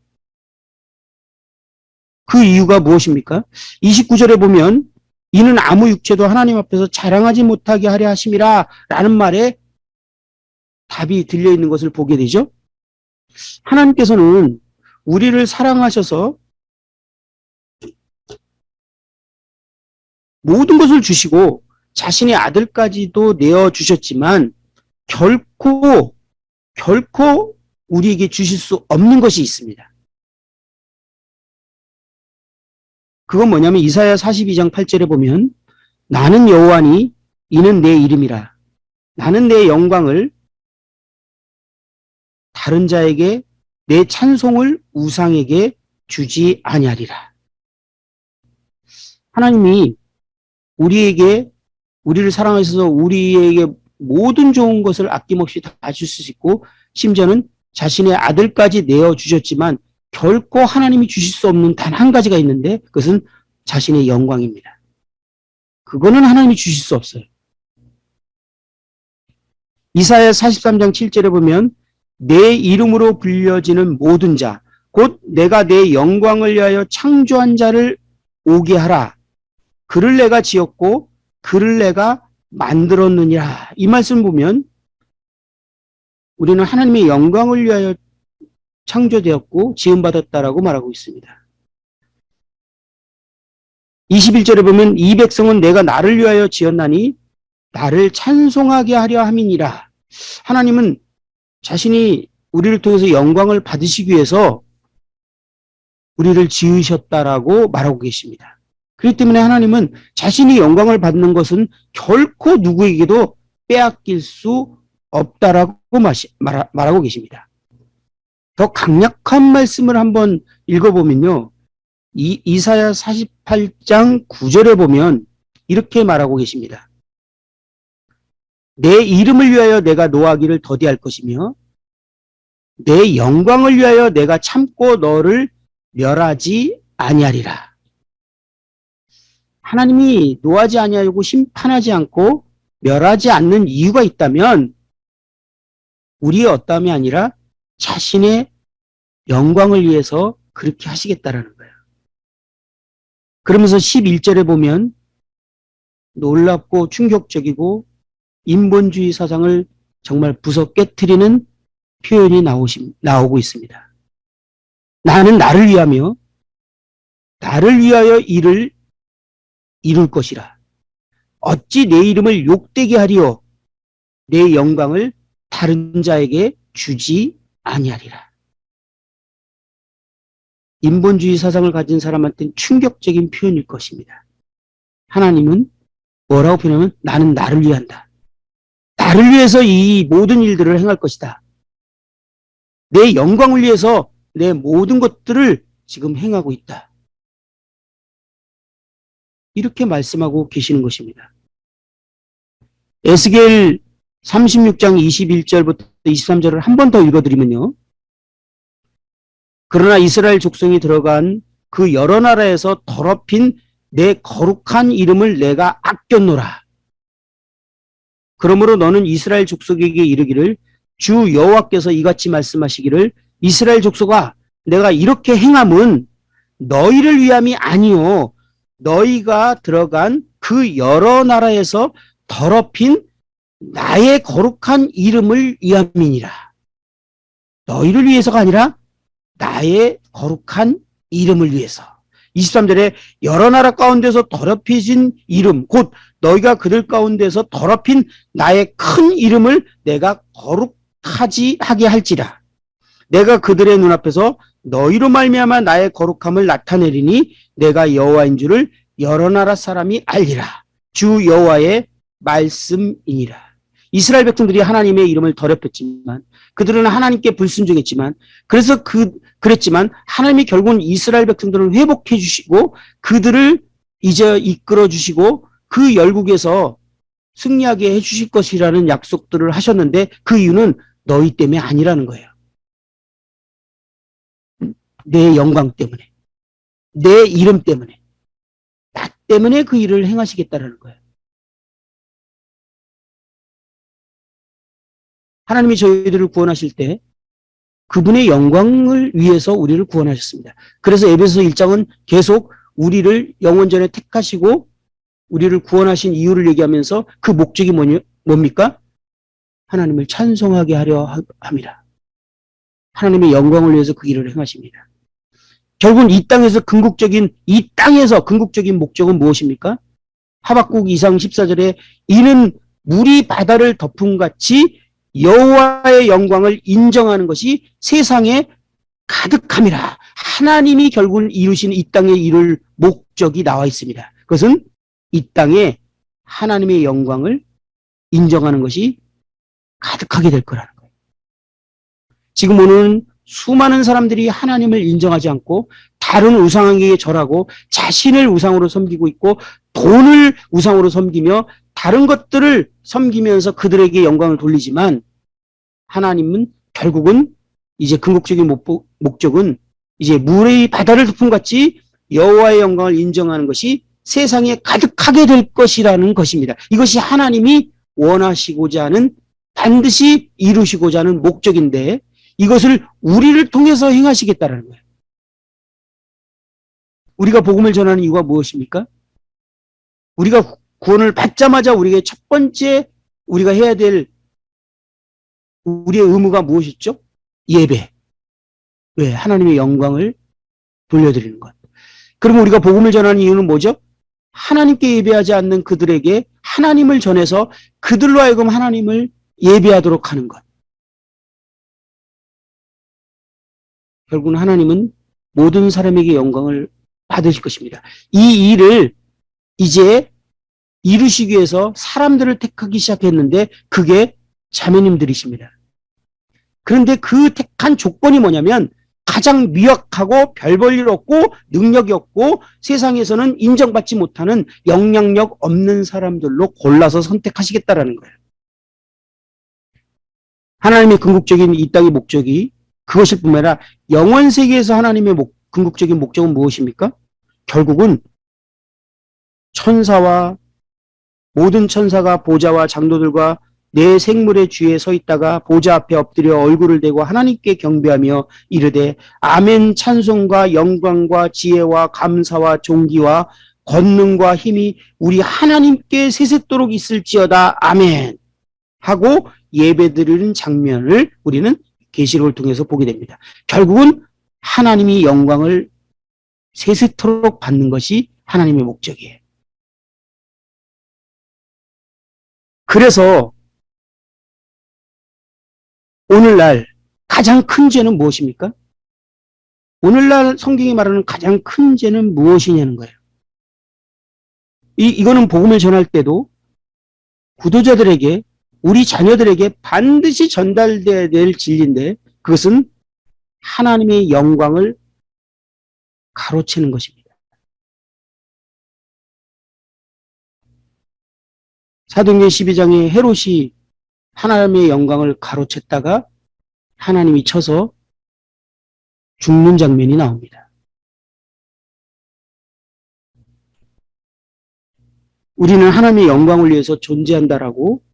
그 이유가 무엇입니까? 29절에 보면 이는 아무 육체도 하나님 앞에서 자랑하지 못하게 하려 하심이라 라는 말에 답이 들려있는 것을 보게 되죠. 하나님께서는 우리를 사랑하셔서 모든 것을 주시고 자신의 아들까지도 내어주셨지만 결코 우리에게 주실 수 없는 것이 있습니다. 그건 뭐냐면 이사야 42장 8절에 보면 나는 여호와니 이는 내 이름이라. 나는 내 영광을 다른 자에게, 내 찬송을 우상에게 주지 아니하리라. 하나님이 우리를 사랑하셔서 우리에게 모든 좋은 것을 아낌없이 다 줄 수 있고, 심지어는 자신의 아들까지 내어주셨지만 결코 하나님이 주실 수 없는 단 한 가지가 있는데 그것은 자신의 영광입니다. 그거는 하나님이 주실 수 없어요. 이사야 43장 7절에 보면 내 이름으로 불려지는 모든 자, 곧 내가 내 영광을 위하여 창조한 자를 오게 하라. 그를 내가 지었고 그를 내가 만들었느니라. 이 말씀 보면 우리는 하나님의 영광을 위하여 창조되었고 지음받았다라고 말하고 있습니다. 21절에 보면 이 백성은 내가 나를 위하여 지었나니 나를 찬송하게 하려 함이니라. 하나님은 자신이 우리를 통해서 영광을 받으시기 위해서 우리를 지으셨다라고 말하고 계십니다. 그렇기 때문에 하나님은 자신이 영광을 받는 것은 결코 누구에게도 빼앗길 수 없다라고 말하고 계십니다. 더 강력한 말씀을 한번 읽어보면요. 이사야 48장 9절에 보면 이렇게 말하고 계십니다. 내 이름을 위하여 내가 노하기를 더디할 것이며 내 영광을 위하여 내가 참고 너를 멸하지 아니하리라. 하나님이 노하지 아니하고 심판하지 않고 멸하지 않는 이유가 있다면 우리의 어떠함이 아니라 자신의 영광을 위해서 그렇게 하시겠다라는 거예요. 그러면서 11절에 보면 놀랍고 충격적이고 인본주의 사상을 정말 부서 깨트리는 표현이 나오고 있습니다. 나는 나를 위하며 나를 위하여 일을 이룰 것이라. 어찌 내 이름을 욕되게 하리요 내 영광을 다른 자에게 주지 아니하리라. 인본주의 사상을 가진 사람한테는 충격적인 표현일 것입니다. 하나님은 뭐라고 표현하면 나는 나를 위한다. 나를 위해서 이 모든 일들을 행할 것이다. 내 영광을 위해서 내 모든 것들을 지금 행하고 있다. 이렇게 말씀하고 계시는 것입니다. 에스겔 36장 21절부터 23절을 한 번 더 읽어드리면요. 그러나 이스라엘 족속이 들어간 그 여러 나라에서 더럽힌 내 거룩한 이름을 내가 아꼈노라. 그러므로 너는 이스라엘 족속에게 이르기를 주 여호와께서 이같이 말씀하시기를 이스라엘 족속아 내가 이렇게 행함은 너희를 위함이 아니요 너희가 들어간 그 여러 나라에서 더럽힌 나의 거룩한 이름을 위함이니라. 너희를 위해서가 아니라 나의 거룩한 이름을 위해서. 23절에 여러 나라 가운데서 더럽혀진 이름 곧 너희가 그들 가운데서 더럽힌 나의 큰 이름을 내가 하게 할지라. 내가 그들의 눈앞에서 너희로 말미암아 나의 거룩함을 나타내리니 내가 여호와인 줄을 여러 나라 사람이 알리라. 주 여호와의 말씀이니라. 이스라엘 백성들이 하나님의 이름을 더럽혔지만 그들은 하나님께 불순종했지만 그랬지만 하나님이 결국은 이스라엘 백성들을 회복해 주시고 그들을 이제 이끌어 주시고 그 열국에서 승리하게 해 주실 것이라는 약속들을 하셨는데 그 이유는 너희 때문에 아니라는 거예요. 내 영광 때문에, 내 이름 때문에, 나 때문에 그 일을 행하시겠다라는 거예요. 하나님이 저희들을 구원하실 때 그분의 영광을 위해서 우리를 구원하셨습니다. 그래서 에베소 1장은 계속 우리를 영원전에 택하시고 우리를 구원하신 이유를 얘기하면서 그 목적이 뭡니까? 하나님을 찬송하게 하려 합니다. 하나님의 영광을 위해서 그 일을 행하십니다. 결국은 이 땅에서 궁극적인 목적은 무엇입니까? 하박국 2장 14절에 이는 물이 바다를 덮음같이 여호와의 영광을 인정하는 것이 세상에 가득함이라. 하나님이 결국은 이루신 이 땅에 이룰 목적이 나와 있습니다. 그것은 이 땅에 하나님의 영광을 인정하는 것이 가득하게 될 거라는 거예요. 지금 오늘 수많은 사람들이 하나님을 인정하지 않고 다른 우상에게 절하고 자신을 우상으로 섬기고 있고 돈을 우상으로 섬기며 다른 것들을 섬기면서 그들에게 영광을 돌리지만 하나님은 결국은 이제 궁극적인 목적은 이제 물의 바다를 덮음같이 여호와의 영광을 인정하는 것이 세상에 가득하게 될 것이라는 것입니다. 이것이 하나님이 원하시고자 하는 반드시 이루시고자 하는 목적인데 이것을 우리를 통해서 행하시겠다는 거예요. 우리가 복음을 전하는 이유가 무엇입니까? 우리가 구원을 받자마자 우리에게 첫 번째 우리가 해야 될 우리의 의무가 무엇이죠? 예배. 왜? 하나님의 영광을 돌려드리는 것. 그러면 우리가 복음을 전하는 이유는 뭐죠? 하나님께 예배하지 않는 그들에게 하나님을 전해서 그들로 하여금 하나님을 예배하도록 하는 것. 결국은 하나님은 모든 사람에게 영광을 받으실 것입니다. 이 일을 이제 이루시기 위해서 사람들을 택하기 시작했는데 그게 자매님들이십니다. 그런데 그 택한 조건이 뭐냐면 가장 미약하고 별 볼 일 없고 능력이 없고 세상에서는 인정받지 못하는 영향력 없는 사람들로 골라서 선택하시겠다라는 거예요. 하나님의 궁극적인 이 땅의 목적이 그것일 뿐만 아니라 영원 세계에서 하나님의 궁극적인 목적은 무엇입니까? 결국은 천사와 모든 천사가 보좌와 장로들과 내 생물의 주위에 서 있다가 보좌 앞에 엎드려 얼굴을 대고 하나님께 경배하며 이르되 아멘 찬송과 영광과 지혜와 감사와 존귀와 권능과 힘이 우리 하나님께 세세토록 있을지어다 아멘 하고 예배드리는 장면을 우리는 계시록을 통해서 보게 됩니다. 결국은 하나님이 영광을 세세토록 받는 것이 하나님의 목적이에요. 그래서 오늘날 가장 큰 죄는 무엇입니까? 오늘날 성경이 말하는 가장 큰 죄는 무엇이냐는 거예요. 이거는 복음을 전할 때도 구도자들에게, 우리 자녀들에게 반드시 전달돼야 될 진리인데, 그것은 하나님의 영광을 가로채는 것입니다. 사도행전 12장에 헤롯이 하나님의 영광을 가로챘다가 하나님이 쳐서 죽는 장면이 나옵니다. 우리는 하나님의 영광을 위해서 존재한다라고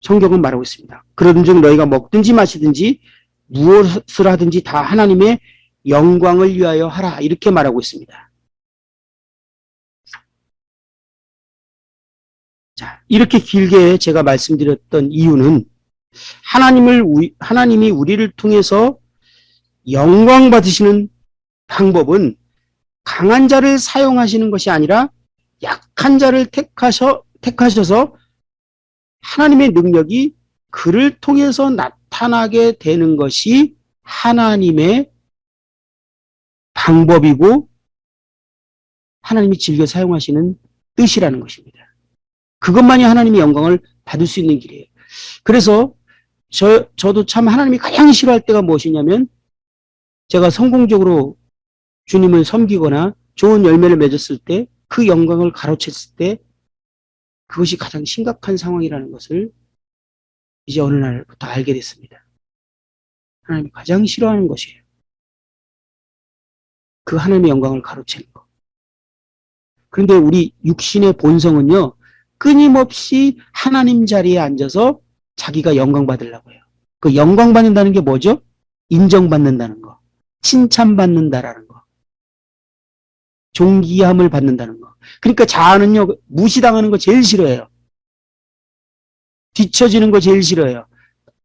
성경은 말하고 있습니다. 그런즉 너희가 먹든지 마시든지 무엇을 하든지 다 하나님의 영광을 위하여 하라, 이렇게 말하고 있습니다. 자, 이렇게 길게 제가 말씀드렸던 이유는 하나님이 우리를 통해서 영광 받으시는 방법은 강한 자를 사용하시는 것이 아니라 약한 자를 택하셔서 하나님의 능력이 그를 통해서 나타나게 되는 것이 하나님의 방법이고 하나님이 즐겨 사용하시는 뜻이라는 것입니다. 그것만이 하나님의 영광을 받을 수 있는 길이에요. 그래서 저도 참 하나님이 가장 싫어할 때가 무엇이냐면, 제가 성공적으로 주님을 섬기거나 좋은 열매를 맺었을 때, 그 영광을 가로챘을 때 그것이 가장 심각한 상황이라는 것을 이제 어느 날부터 알게 됐습니다. 하나님이 가장 싫어하는 것이에요. 그 하나님의 영광을 가로채는 것. 그런데 우리 육신의 본성은요, 끊임없이 하나님 자리에 앉아서 자기가 영광 받으려고 해요. 그 영광 받는다는 게 뭐죠? 인정받는다는 거, 칭찬받는다라는 거, 존귀함을 받는다는 거. 그러니까 자아는요, 무시당하는 거 제일 싫어해요. 뒤처지는 거 제일 싫어해요.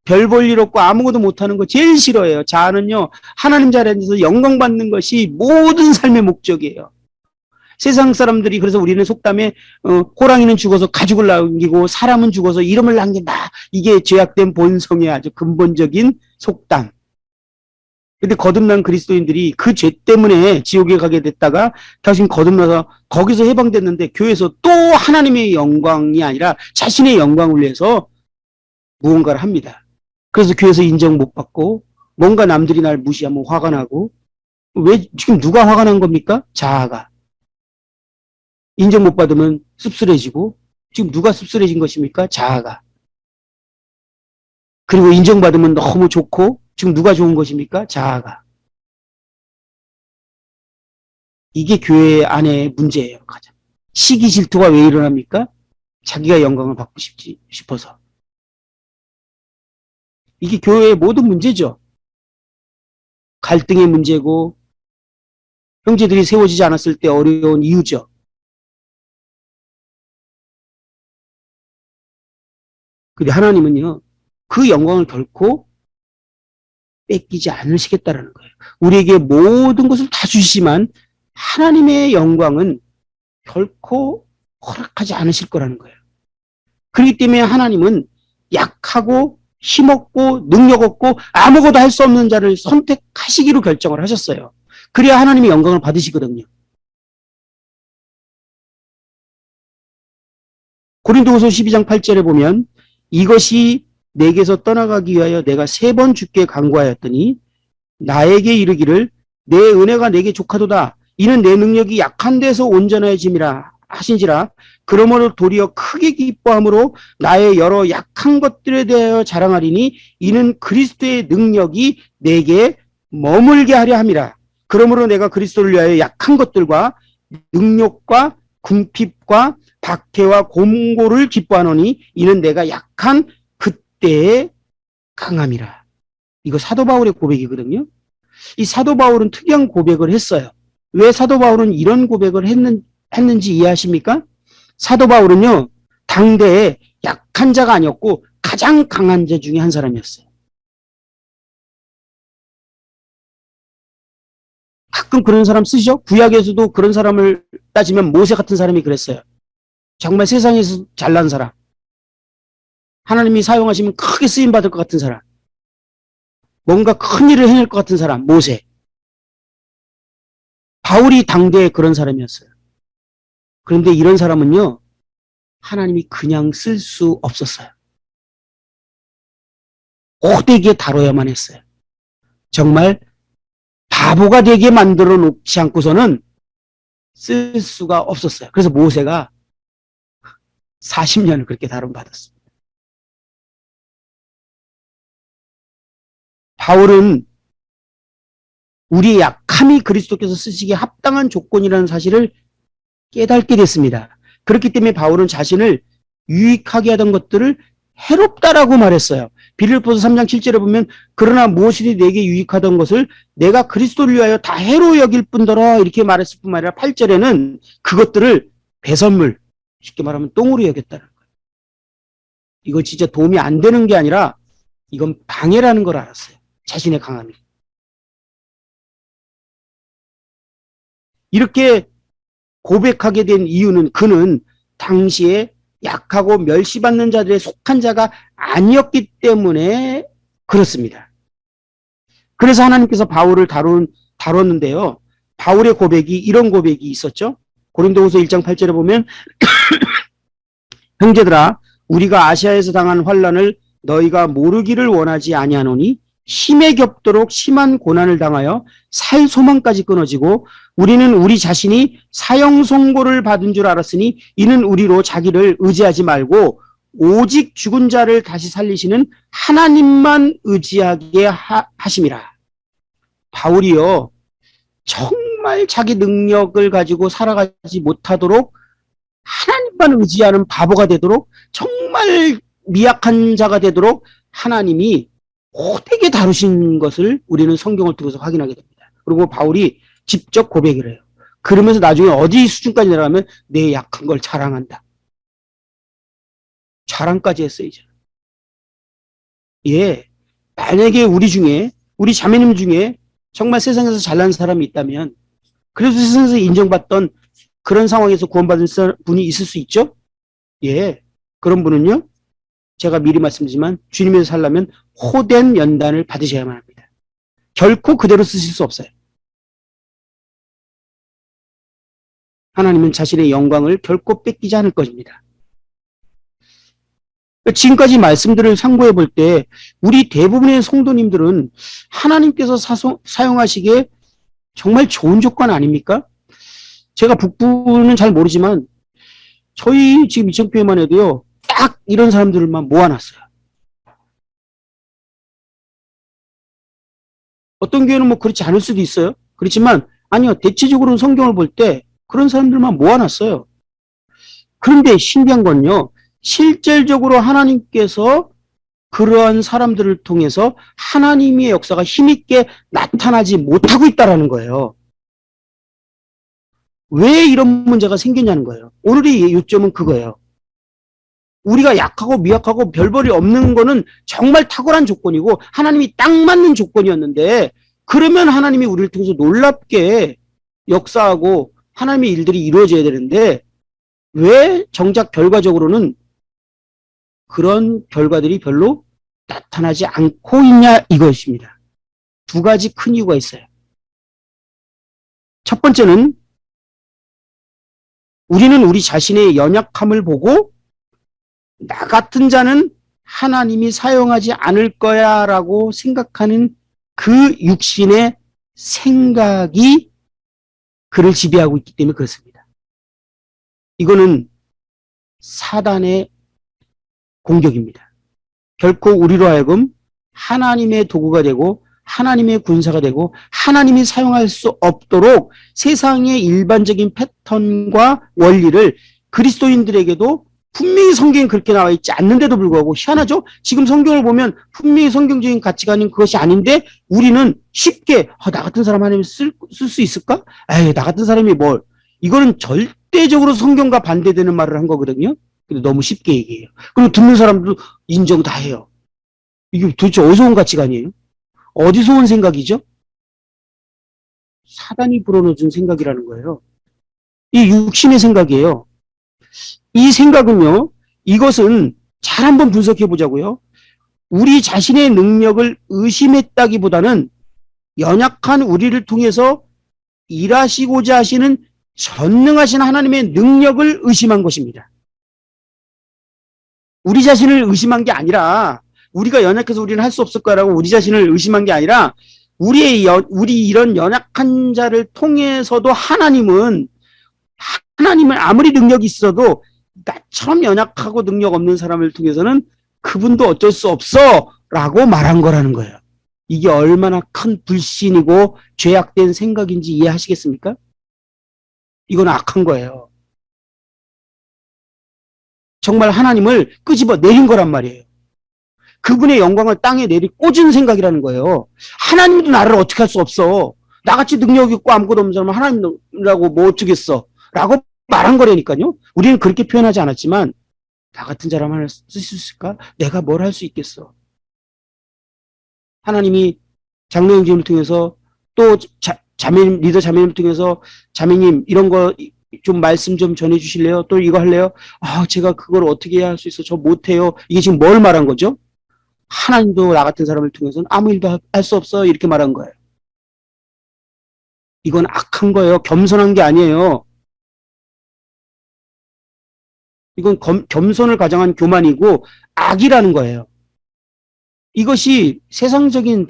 별 볼 일 없고 아무것도 못하는 거 제일 싫어해요. 자아는요, 하나님 자리에 앉아서 영광 받는 것이 모든 삶의 목적이에요. 세상 사람들이, 그래서 우리는 속담에 호랑이는 죽어서 가죽을 남기고 사람은 죽어서 이름을 남긴다, 이게 죄악된 본성의 아주 근본적인 속담. 근데 거듭난 그리스도인들이 그 죄 때문에 지옥에 가게 됐다가 다시 거듭나서 거기서 해방됐는데, 교회에서 또 하나님의 영광이 아니라 자신의 영광을 위해서 무언가를 합니다. 그래서 교회에서 인정 못 받고, 뭔가 남들이 날 무시하면 화가 나고. 왜 지금 누가 화가 난 겁니까? 자아가. 인정 못 받으면 씁쓸해지고. 지금 누가 씁쓸해진 것입니까? 자아가. 그리고 인정받으면 너무 좋고. 지금 누가 좋은 것입니까? 자아가. 이게 교회 안의 문제예요. 가장. 시기 질투가 왜 일어납니까? 자기가 영광을 받고 싶어서. 이게 교회의 모든 문제죠. 갈등의 문제고, 형제들이 세워지지 않았을 때 어려운 이유죠. 근데 하나님은요, 그 영광을 결코 뺏기지 않으시겠다라는 거예요. 우리에게 모든 것을 다 주시지만 하나님의 영광은 결코 허락하지 않으실 거라는 거예요. 그렇기 때문에 하나님은 약하고 힘없고 능력 없고 아무것도 할 수 없는 자를 선택하시기로 결정을 하셨어요. 그래야 하나님의 영광을 받으시거든요. 고린도후서 12장 8절에 보면, 이것이 내게서 떠나가기 위하여 내가 3번 주께 간구하였더니 나에게 이르기를 내 은혜가 내게 족하도다. 이는 내 능력이 약한 데서 온전해짐이라 하신지라. 그러므로 도리어 크게 기뻐함으로 나의 여러 약한 것들에 대하여 자랑하리니 이는 그리스도의 능력이 내게 머물게 하려 함이라. 그러므로 내가 그리스도를 위하여 약한 것들과 능력과 궁핍과 박해와 곰고를 기뻐하노니 이는 내가 약한 그때의 강함이라. 이거 사도 바울의 고백이거든요. 이 사도 바울은 특이한 고백을 했어요. 왜 사도 바울은 이런 고백을 했는지 이해하십니까? 사도 바울은요, 당대에 약한 자가 아니었고 가장 강한 자 중에 한 사람이었어요. 가끔 그런 사람 쓰시죠? 구약에서도 그런 사람을 따지면 모세 같은 사람이 그랬어요. 정말 세상에서 잘난 사람. 하나님이 사용하시면 크게 쓰임받을 것 같은 사람. 뭔가 큰 일을 해낼 것 같은 사람, 모세. 바울이 당대에 그런 사람이었어요. 그런데 이런 사람은요, 하나님이 그냥 쓸 수 없었어요. 호되게 다뤄야만 했어요. 정말 바보가 되게 만들어 놓지 않고서는 쓸 수가 없었어요. 그래서 모세가 40년을 그렇게 다름받았습니다. 바울은 우리의 약함이 그리스도께서 쓰시기에 합당한 조건이라는 사실을 깨닫게 됐습니다. 그렇기 때문에 바울은 자신을 유익하게 하던 것들을 해롭다라고 말했어요. 빌립보서 3장 7절에 보면 그러나 무엇이든 내게 유익하던 것을 내가 그리스도를 위하여 다 해로 여길 뿐더러 이렇게 말했을 뿐만 아니라 8절에는 그것들을 배선물, 쉽게 말하면 똥으로 여겼다는 거예요. 이거 진짜 도움이 안 되는 게 아니라 이건 방해라는 걸 알았어요. 자신의 강함이. 이렇게 고백하게 된 이유는 그는 당시에 약하고 멸시받는 자들의 속한 자가 아니었기 때문에 그렇습니다. 그래서 하나님께서 바울을 다뤘는데요. 바울의 고백이 이런 고백이 있었죠. 고린도후서 1장 8절에 보면 형제들아 우리가 아시아에서 당한 환난을 너희가 모르기를 원하지 아니하노니 힘에 겹도록 심한 고난을 당하여 살 소망까지 끊어지고 우리는 우리 자신이 사형 선고를 받은 줄 알았으니 이는 우리로 자기를 의지하지 말고 오직 죽은 자를 다시 살리시는 하나님만 의지하게 하심이라. 바울이요 정말 자기 능력을 가지고 살아가지 못하도록 하나님만 의지하는 바보가 되도록 정말 미약한 자가 되도록 하나님이 호되게 다루신 것을 우리는 성경을 통해서 확인하게 됩니다. 그리고 바울이 직접 고백을 해요. 그러면서 나중에 어디 수준까지 내려가면 내 약한 걸 자랑한다. 자랑까지 했어요, 이제. 예. 만약에 우리 중에, 우리 자매님 중에 정말 세상에서 잘난 사람이 있다면, 그래서 세상에서 인정받던 그런 상황에서 구원받은 분이 있을 수 있죠? 예. 그런 분은요, 제가 미리 말씀드리지만, 주님에서 살려면 호된 연단을 받으셔야만 합니다. 결코 그대로 쓰실 수 없어요. 하나님은 자신의 영광을 결코 뺏기지 않을 것입니다. 지금까지 말씀들을 참고해 볼 때 우리 대부분의 성도님들은 하나님께서 사용하시기에 정말 좋은 조건 아닙니까? 제가 북부는 잘 모르지만 저희 지금 이천교회만 해도요. 딱 이런 사람들만 모아놨어요. 어떤 교회는 뭐 그렇지 않을 수도 있어요. 그렇지만 아니요. 대체적으로는 성경을 볼 때 그런 사람들만 모아놨어요. 그런데 신기한 건요. 실질적으로 하나님께서 그러한 사람들을 통해서 하나님의 역사가 힘있게 나타나지 못하고 있다는 거예요. 왜 이런 문제가 생겼냐는 거예요. 오늘의 요점은 그거예요. 우리가 약하고 미약하고 별볼이 없는 거는 정말 탁월한 조건이고 하나님이 딱 맞는 조건이었는데 그러면 하나님이 우리를 통해서 놀랍게 역사하고 하나님의 일들이 이루어져야 되는데 왜 정작 결과적으로는 그런 결과들이 별로 나타나지 않고 있냐 이것입니다. 두 가지 큰 이유가 있어요. 첫 번째는 우리는 우리 자신의 연약함을 보고 나 같은 자는 하나님이 사용하지 않을 거야 라고 생각하는 그 육신의 생각이 그를 지배하고 있기 때문에 그렇습니다. 이거는 사단의 공격입니다. 결코 우리로 하여금 하나님의 도구가 되고 하나님의 군사가 되고 하나님이 사용할 수 없도록 세상의 일반적인 패턴과 원리를 그리스도인들에게도 분명히 성경에 그렇게 나와 있지 않는데도 불구하고 희한하죠? 지금 성경을 보면 분명히 성경적인 가치가 아닌 그것이 아닌데 우리는 쉽게 나 같은 사람 하나님 쓸 수 있을까? 에이, 나 같은 사람이 뭘. 이거는 절대적으로 성경과 반대되는 말을 한 거거든요. 근데 너무 쉽게 얘기해요. 그리고 듣는 사람도 인정 다 해요. 이게 도대체 어디서 온 가치관이에요? 어디서 온 생각이죠? 사단이 불어넣어준 생각이라는 거예요. 이 육신의 생각이에요. 이 생각은요, 이것은 잘 한번 분석해 보자고요. 우리 자신의 능력을 의심했다기보다는 연약한 우리를 통해서 일하시고자 하시는 전능하신 하나님의 능력을 의심한 것입니다. 우리 자신을 의심한 게 아니라, 우리가 연약해서 우리는 할 수 없을 거라고 우리 자신을 의심한 게 아니라, 우리 이런 연약한 자를 통해서도 하나님을 아무리 능력이 있어도 나처럼 연약하고 능력 없는 사람을 통해서는 그분도 어쩔 수 없어 라고 말한 거라는 거예요. 이게 얼마나 큰 불신이고 죄악된 생각인지 이해하시겠습니까? 이건 악한 거예요. 정말 하나님을 끄집어 내린 거란 말이에요. 그분의 영광을 땅에 꽂은 생각이라는 거예요. 하나님도 나를 어떻게 할 수 없어. 나같이 능력 있고 아무것도 없는 사람은 하나님이라고 뭐 어쩌겠어. 라고 말한 거라니까요. 우리는 그렇게 표현하지 않았지만 나 같은 사람 하나 쓸 수 있을까? 내가 뭘 할 수 있겠어. 하나님이 장로 형제님을 통해서 또 자매님, 리더 자매님을 통해서 자매님 이런 거 좀 말씀 좀 전해 주실래요? 또 이거 할래요? 아, 제가 그걸 어떻게 해야 할 수 있어? 저 못해요. 이게 지금 뭘 말한 거죠? 하나님도 나 같은 사람을 통해서는 아무 일도 할 수 없어. 이렇게 말한 거예요. 이건 악한 거예요. 겸손한 게 아니에요. 이건 겸손을 가장한 교만이고 악이라는 거예요. 이것이 세상적인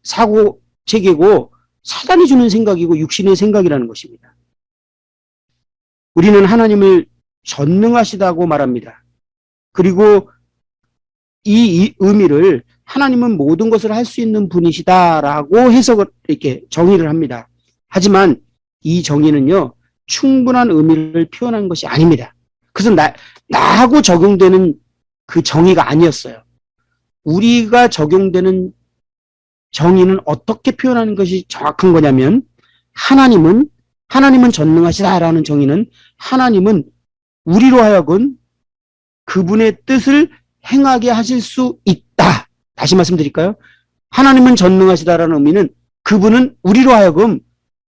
사고 체계고 사단이 주는 생각이고 육신의 생각이라는 것입니다. 우리는 하나님을 전능하시다고 말합니다. 그리고 이 의미를 하나님은 모든 것을 할 수 있는 분이시다라고 해석을 이렇게 정의를 합니다. 하지만 이 정의는요, 충분한 의미를 표현한 것이 아닙니다. 그래서 나하고 적용되는 그 정의가 아니었어요. 우리가 적용되는 정의는 어떻게 표현하는 것이 정확한 거냐면, 하나님은 전능하시다라는 정의는 하나님은 우리로 하여금 그분의 뜻을 행하게 하실 수 있다. 다시 말씀드릴까요? 하나님은 전능하시다라는 의미는 그분은 우리로 하여금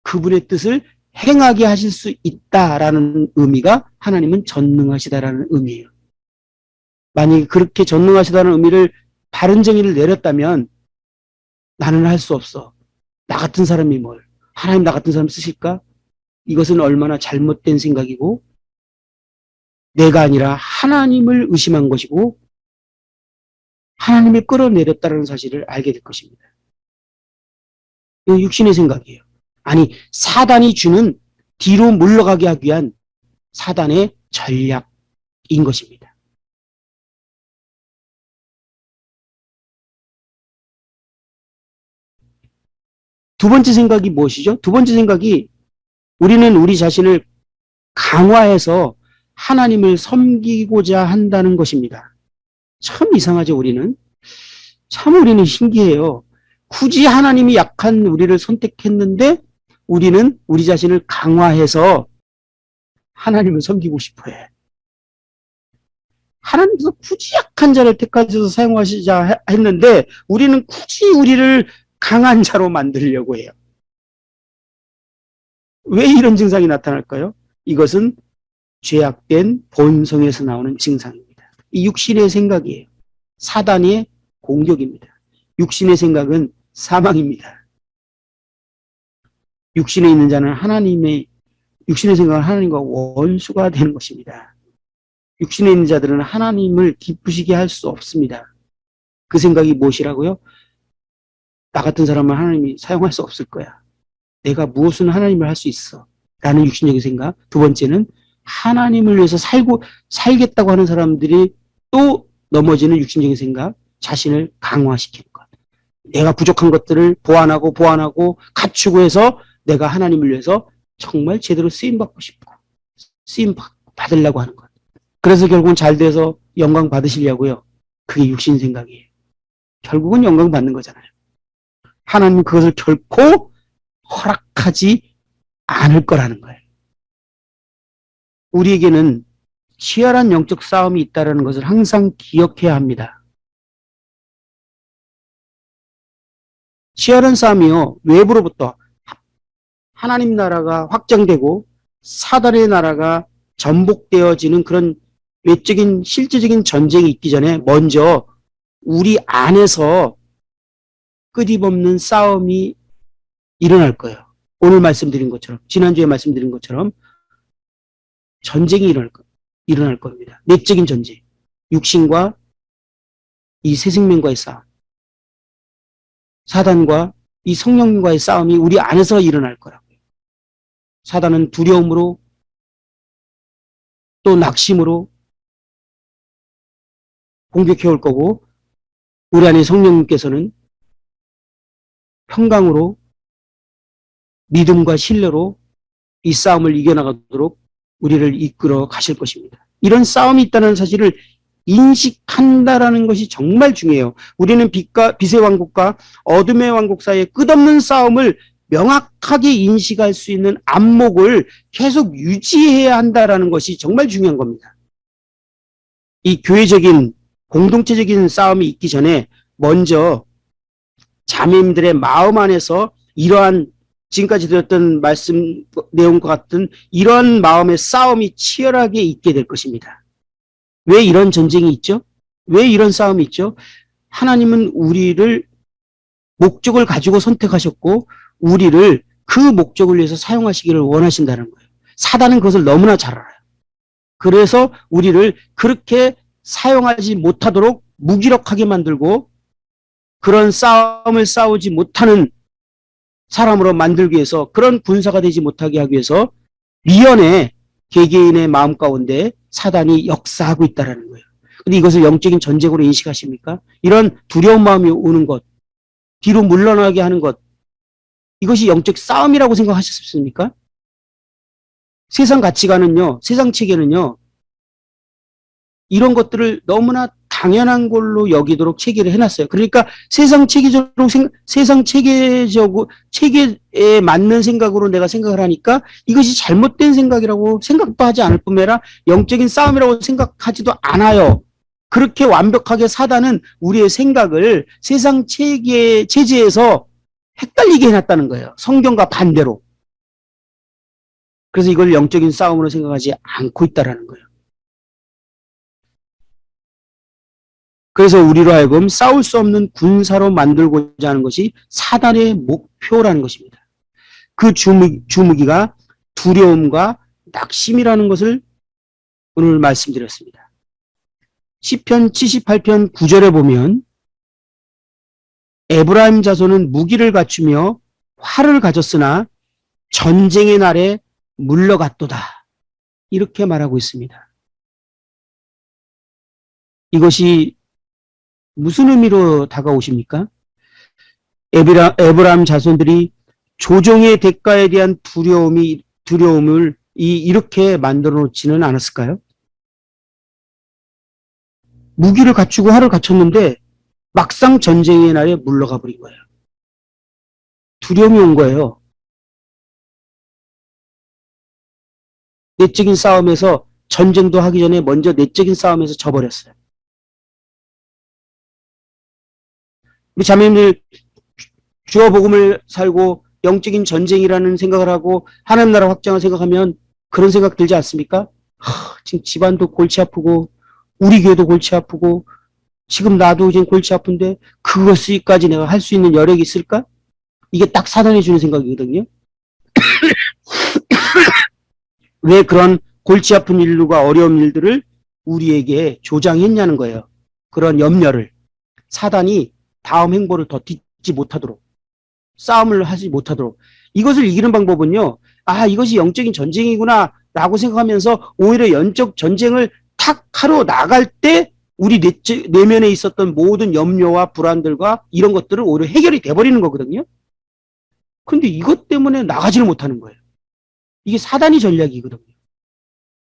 그분의 뜻을 행하게 하실 수 있다라는 의미가 하나님은 전능하시다라는 의미예요. 만약에 그렇게 전능하시다는 의미를 바른 정의를 내렸다면 나는 할 수 없어. 나 같은 사람이 뭘. 하나님 나 같은 사람 쓰실까? 이것은 얼마나 잘못된 생각이고 내가 아니라 하나님을 의심한 것이고 하나님이 끌어내렸다는 사실을 알게 될 것입니다. 이건 육신의 생각이에요. 아니, 사단이 주는 뒤로 물러가게 하기 위한 사단의 전략인 것입니다. 두 번째 생각이 무엇이죠? 두 번째 생각이 우리는 우리 자신을 강화해서 하나님을 섬기고자 한다는 것입니다. 참 이상하죠, 우리는. 참 우리는 신기해요. 굳이 하나님이 약한 우리를 선택했는데 우리는 우리 자신을 강화해서 하나님을 섬기고 싶어 해. 하나님께서 굳이 약한 자를 택하셔서 사용하시자 했는데 우리는 굳이 우리를 강한 자로 만들려고 해요. 왜 이런 증상이 나타날까요? 이것은 죄악된 본성에서 나오는 증상입니다. 이 육신의 생각이에요. 사단의 공격입니다. 육신의 생각은 사망입니다. 육신에 있는 자는 육신의 생각은 하나님과 원수가 되는 것입니다. 육신에 있는 자들은 하나님을 기쁘시게 할 수 없습니다. 그 생각이 무엇이라고요? 나 같은 사람은 하나님이 사용할 수 없을 거야. 내가 무엇은 하나님을 할 수 있어. 라는 육신적인 생각. 두 번째는 하나님을 위해서 살겠다고 하는 사람들이 또 넘어지는 육신적인 생각. 자신을 강화시키는 것. 내가 부족한 것들을 보완하고 갖추고 해서 내가 하나님을 위해서 정말 제대로 쓰임받고 싶고 쓰임 받으려고 하는 것. 그래서 결국은 잘 돼서 영광 받으시려고요. 그게 육신 생각이에요. 결국은 영광 받는 거잖아요. 하나님은 그것을 결코 허락하지 않을 거라는 거예요. 우리에게는 치열한 영적 싸움이 있다는 것을 항상 기억해야 합니다. 치열한 싸움이요. 외부로부터 하나님 나라가 확장되고 사단의 나라가 전복되어지는 그런 외적인 실제적인 전쟁이 있기 전에 먼저 우리 안에서 끊임없는 싸움이 일어날 거예요. 오늘 말씀드린 것처럼, 지난주에 말씀드린 것처럼 전쟁이 일어날 겁니다. 내적인 전쟁. 육신과 이 새 생명과의 싸움. 사단과 이 성령과의 싸움이 우리 안에서 일어날 거라고요. 사단은 두려움으로 또 낙심으로 공격해 올 거고, 우리 안에 성령님께서는 평강으로 믿음과 신뢰로 이 싸움을 이겨나가도록 우리를 이끌어 가실 것입니다. 이런 싸움이 있다는 사실을 인식한다라는 것이 정말 중요해요. 우리는 빛의 왕국과 어둠의 왕국 사이의 끝없는 싸움을 명확하게 인식할 수 있는 안목을 계속 유지해야 한다라는 것이 정말 중요한 겁니다. 이 교회적인 공동체적인 싸움이 있기 전에 먼저 자매님들의 마음 안에서 이러한 지금까지 드렸던 말씀 내용과 같은 이러한 마음의 싸움이 치열하게 있게 될 것입니다. 왜 이런 전쟁이 있죠? 왜 이런 싸움이 있죠? 하나님은 우리를 목적을 가지고 선택하셨고 우리를 그 목적을 위해서 사용하시기를 원하신다는 거예요. 사단은 그것을 너무나 잘 알아요. 그래서 우리를 그렇게 사용하지 못하도록 무기력하게 만들고 그런 싸움을 싸우지 못하는 사람으로 만들기 위해서, 그런 군사가 되지 못하게 하기 위해서 미연에 개개인의 마음 가운데 사단이 역사하고 있다는 거예요. 근데 이것을 영적인 전쟁으로 인식하십니까? 이런 두려운 마음이 오는 것, 뒤로 물러나게 하는 것, 이것이 영적 싸움이라고 생각하셨습니까? 세상 가치관은요, 세상 체계는요, 이런 것들을 너무나 당연한 걸로 여기도록 체계를 해놨어요. 그러니까 세상 체계에 맞는 생각으로 내가 생각을 하니까 이것이 잘못된 생각이라고 생각도 하지 않을 뿐만 아니라 영적인 싸움이라고 생각하지도 않아요. 그렇게 완벽하게 사단은 우리의 생각을 세상 체제에서 헷갈리게 해놨다는 거예요. 성경과 반대로. 그래서 이걸 영적인 싸움으로 생각하지 않고 있다는 거예요. 그래서 우리로 하여금 싸울 수 없는 군사로 만들고자 하는 것이 사단의 목표라는 것입니다. 그 주무기가 두려움과 낙심이라는 것을 오늘 말씀드렸습니다. 시편 78편 9절에 보면 에브라임 자손은 무기를 갖추며 활을 가졌으나 전쟁의 날에 물러갔도다. 이렇게 말하고 있습니다. 이것이 무슨 의미로 다가오십니까? 에브라임 자손들이 조종의 대가에 대한 두려움을 이렇게 만들어 놓지는 않았을까요? 무기를 갖추고 활을 갖췄는데 막상 전쟁의 날에 물러가 버린 거예요. 두려움이 온 거예요. 내적인 싸움에서, 전쟁도 하기 전에 먼저 내적인 싸움에서 져버렸어요. 우리 자매님들 주어 복음을 살고 영적인 전쟁이라는 생각을 하고 하나님 나라 확장을 생각하면 그런 생각 들지 않습니까? 지금 집안도 골치 아프고 우리 교회도 골치 아프고 지금 나도 지금 골치 아픈데 그것까지 내가 할 수 있는 여력이 있을까? 이게 딱 사단이 주는 생각이거든요. 왜 그런 골치 아픈 일과 어려운 일들을 우리에게 조장했냐는 거예요. 그런 염려를. 사단이 다음 행보를 더 딛지 못하도록, 싸움을 하지 못하도록. 이것을 이기는 방법은요, 이것이 영적인 전쟁이구나 라고 생각하면서 오히려 영적 전쟁을 탁 하러 나갈 때 우리 내면에 있었던 모든 염려와 불안들과 이런 것들은 오히려 해결이 돼버리는 거거든요. 근데 이것 때문에 나가지를 못하는 거예요. 이게 사단이 전략이거든요.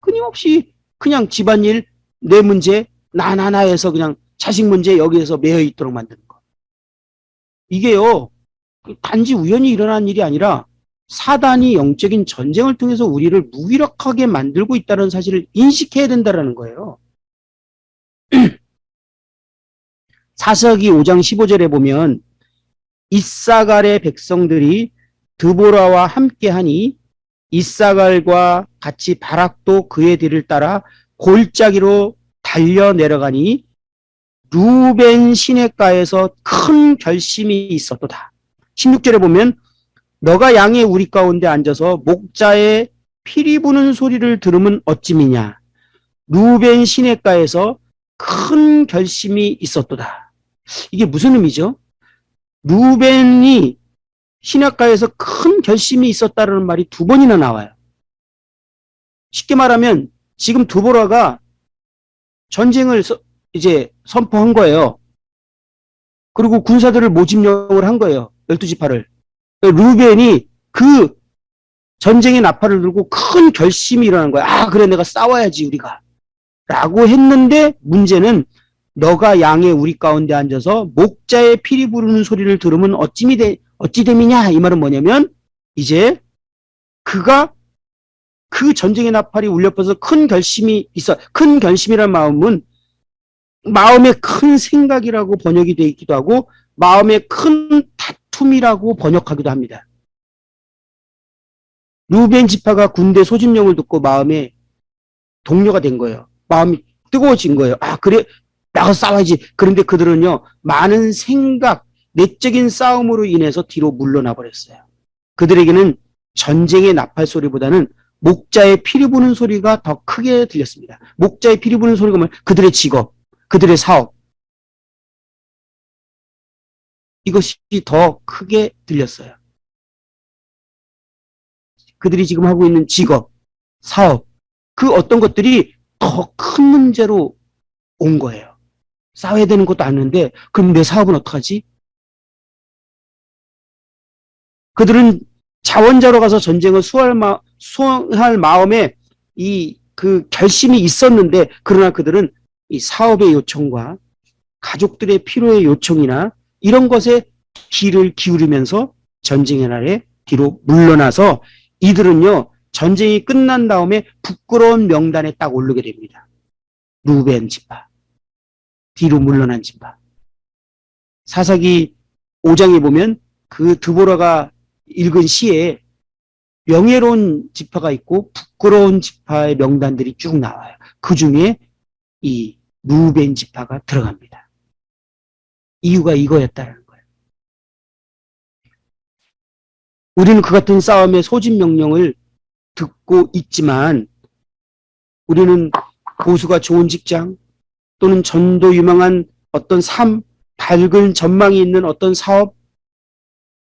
끊임없이 그냥 집안일, 내 문제, 나해서 그냥 자식 문제 여기에서 매여 있도록 만드는 거. 이게요, 단지 우연히 일어난 일이 아니라 사단이 영적인 전쟁을 통해서 우리를 무기력하게 만들고 있다는 사실을 인식해야 된다는 거예요. 사사기 5장 15절에 보면 이사갈의 백성들이 드보라와 함께하니 이사갈과 같이 바락도 그의 뒤를 따라 골짜기로 달려 내려가니 루벤 시냇가에서 큰 결심이 있었도다. 16절에 보면 너가 양의 우리 가운데 앉아서 목자의 피리 부는 소리를 들으면 어찌미냐. 루벤 시냇가에서 큰 결심이 있었도다. 이게 무슨 의미죠? 루벤이 시냇가에서 큰 결심이 있었다는 말이 두 번이나 나와요. 쉽게 말하면 지금 드보라가 전쟁을 이제 선포한 거예요. 그리고 군사들을 모집령을 한 거예요. 12지파를. 루벤이 그 전쟁의 나팔을 들고 큰 결심이 일어난 거야. 아, 그래, 내가 싸워야지, 우리가. 라고 했는데 문제는 너가 양의 우리 가운데 앉아서 목자의 피리 부르는 소리를 들으면 어찌 됨이냐. 이 말은 뭐냐면 이제 그가 그 전쟁의 나팔이 울려 퍼서 큰 결심이 있어. 큰 결심이란 마음은 마음의 큰 생각이라고 번역이 되어 있기도 하고 마음의 큰 다툼이라고 번역하기도 합니다. 루벤 지파가 군대 소집령을 듣고 마음에 동료가 된 거예요. 마음이 뜨거워진 거예요. 아, 그래, 나가 싸워야지. 그런데 그들은요, 많은 생각, 내적인 싸움으로 인해서 뒤로 물러나 버렸어요. 그들에게는 전쟁의 나팔 소리보다는 목자의 피리 부는 소리가 더 크게 들렸습니다. 목자의 피리 부는 소리가 뭐냐? 그들의 직업, 그들의 사업. 이것이 더 크게 들렸어요. 그들이 지금 하고 있는 직업, 사업, 그 어떤 것들이 더 큰 문제로 온 거예요. 싸워야 되는 것도 아는데 그럼 내 사업은 어떡하지? 그들은 자원자로 가서 전쟁을 수행할 마음에 그 결심이 있었는데 그러나 그들은 이 사업의 요청과 가족들의 필요의 요청이나 이런 것에 귀를 기울이면서 전쟁의 날에 뒤로 물러나서 이들은요 전쟁이 끝난 다음에 부끄러운 명단에 딱 오르게 됩니다. 루벤 지파, 뒤로 물러난 지파. 사사기 5장에 보면 그 드보라가 읽은 시에 명예로운 지파가 있고 부끄러운 지파의 명단들이 쭉 나와요. 그 중에 이 루벤 지파가 들어갑니다. 이유가 이거였다는 거예요. 우리는 그 같은 싸움의 소집 명령을 듣고 있지만 우리는 보수가 좋은 직장 또는 전도 유망한 어떤 삶, 밝은 전망이 있는 어떤 사업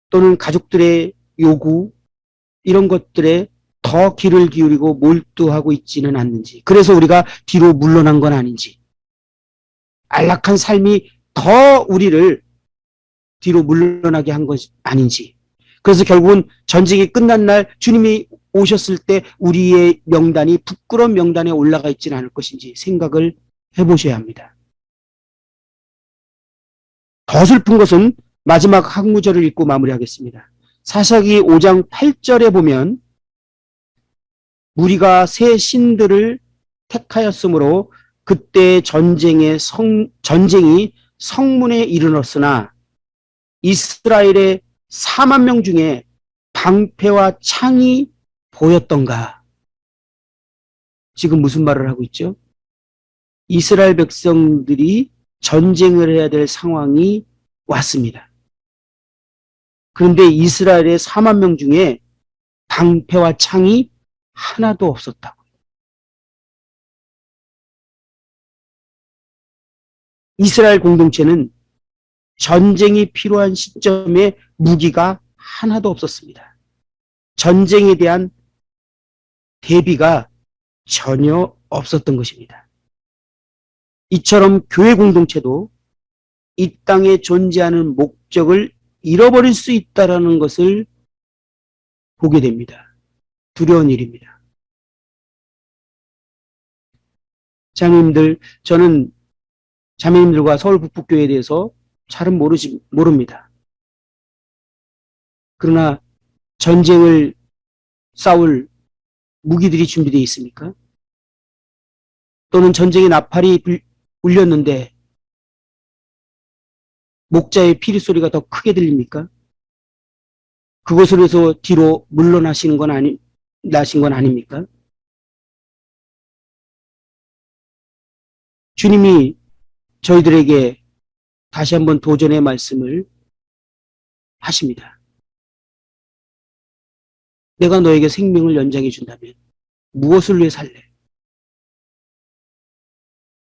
또는 가족들의 요구 이런 것들에 더 귀를 기울이고 몰두하고 있지는 않는지, 그래서 우리가 뒤로 물러난 건 아닌지, 안락한 삶이 더 우리를 뒤로 물러나게 한 것이 아닌지, 그래서 결국은 전쟁이 끝난 날 주님이 오셨을 때 우리의 명단이 부끄러운 명단에 올라가 있지는 않을 것인지 생각을 해보셔야 합니다. 더 슬픈 것은 마지막 항구절을 읽고 마무리하겠습니다. 사사기 5장 8절에 보면 무리가 새 신들을 택하였으므로 그때 전쟁이 성문에 이르렀으나 이스라엘의 4만 명 중에 방패와 창이 보였던가. 지금 무슨 말을 하고 있죠? 이스라엘 백성들이 전쟁을 해야 될 상황이 왔습니다. 그런데 이스라엘의 4만 명 중에 방패와 창이 하나도 없었다고. 이스라엘 공동체는 전쟁이 필요한 시점에 무기가 하나도 없었습니다. 전쟁에 대한 대비가 전혀 없었던 것입니다. 이처럼 교회 공동체도 이 땅에 존재하는 목적을 잃어버릴 수 있다는 것을 보게 됩니다. 두려운 일입니다. 자매님들, 저는 자매님들과 서울 북북교회에 대해서 잘은 모릅니다. 그러나 전쟁을 싸울 무기들이 준비되어 있습니까? 또는 전쟁의 나팔이 울렸는데 목자의 피리 소리가 더 크게 들립니까? 그것으로 뒤로 물러나신 건 아닙니까? 주님이 저희들에게 다시 한번 도전의 말씀을 하십니다. 내가 너에게 생명을 연장해 준다면 무엇을 위해 살래?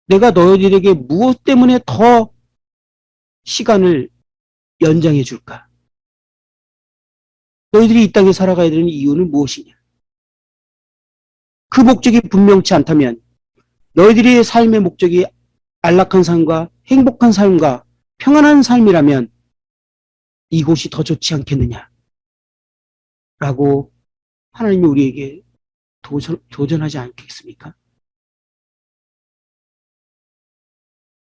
내가 너희들에게 무엇 때문에 더 시간을 연장해 줄까? 너희들이 이 땅에 살아가야 되는 이유는 무엇이냐? 그 목적이 분명치 않다면 너희들의 삶의 목적이 안락한 삶과 행복한 삶과 평안한 삶이라면 이곳이 더 좋지 않겠느냐? 라고 하나님이 우리에게 도전하지 않겠습니까?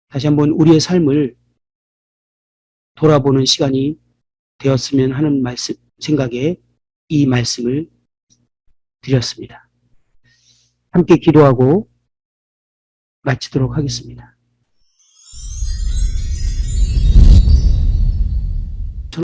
다시 한번 우리의 삶을 돌아보는 시간이 되었으면 하는 생각에 이 말씀을 드렸습니다. 함께 기도하고 마치도록 하겠습니다.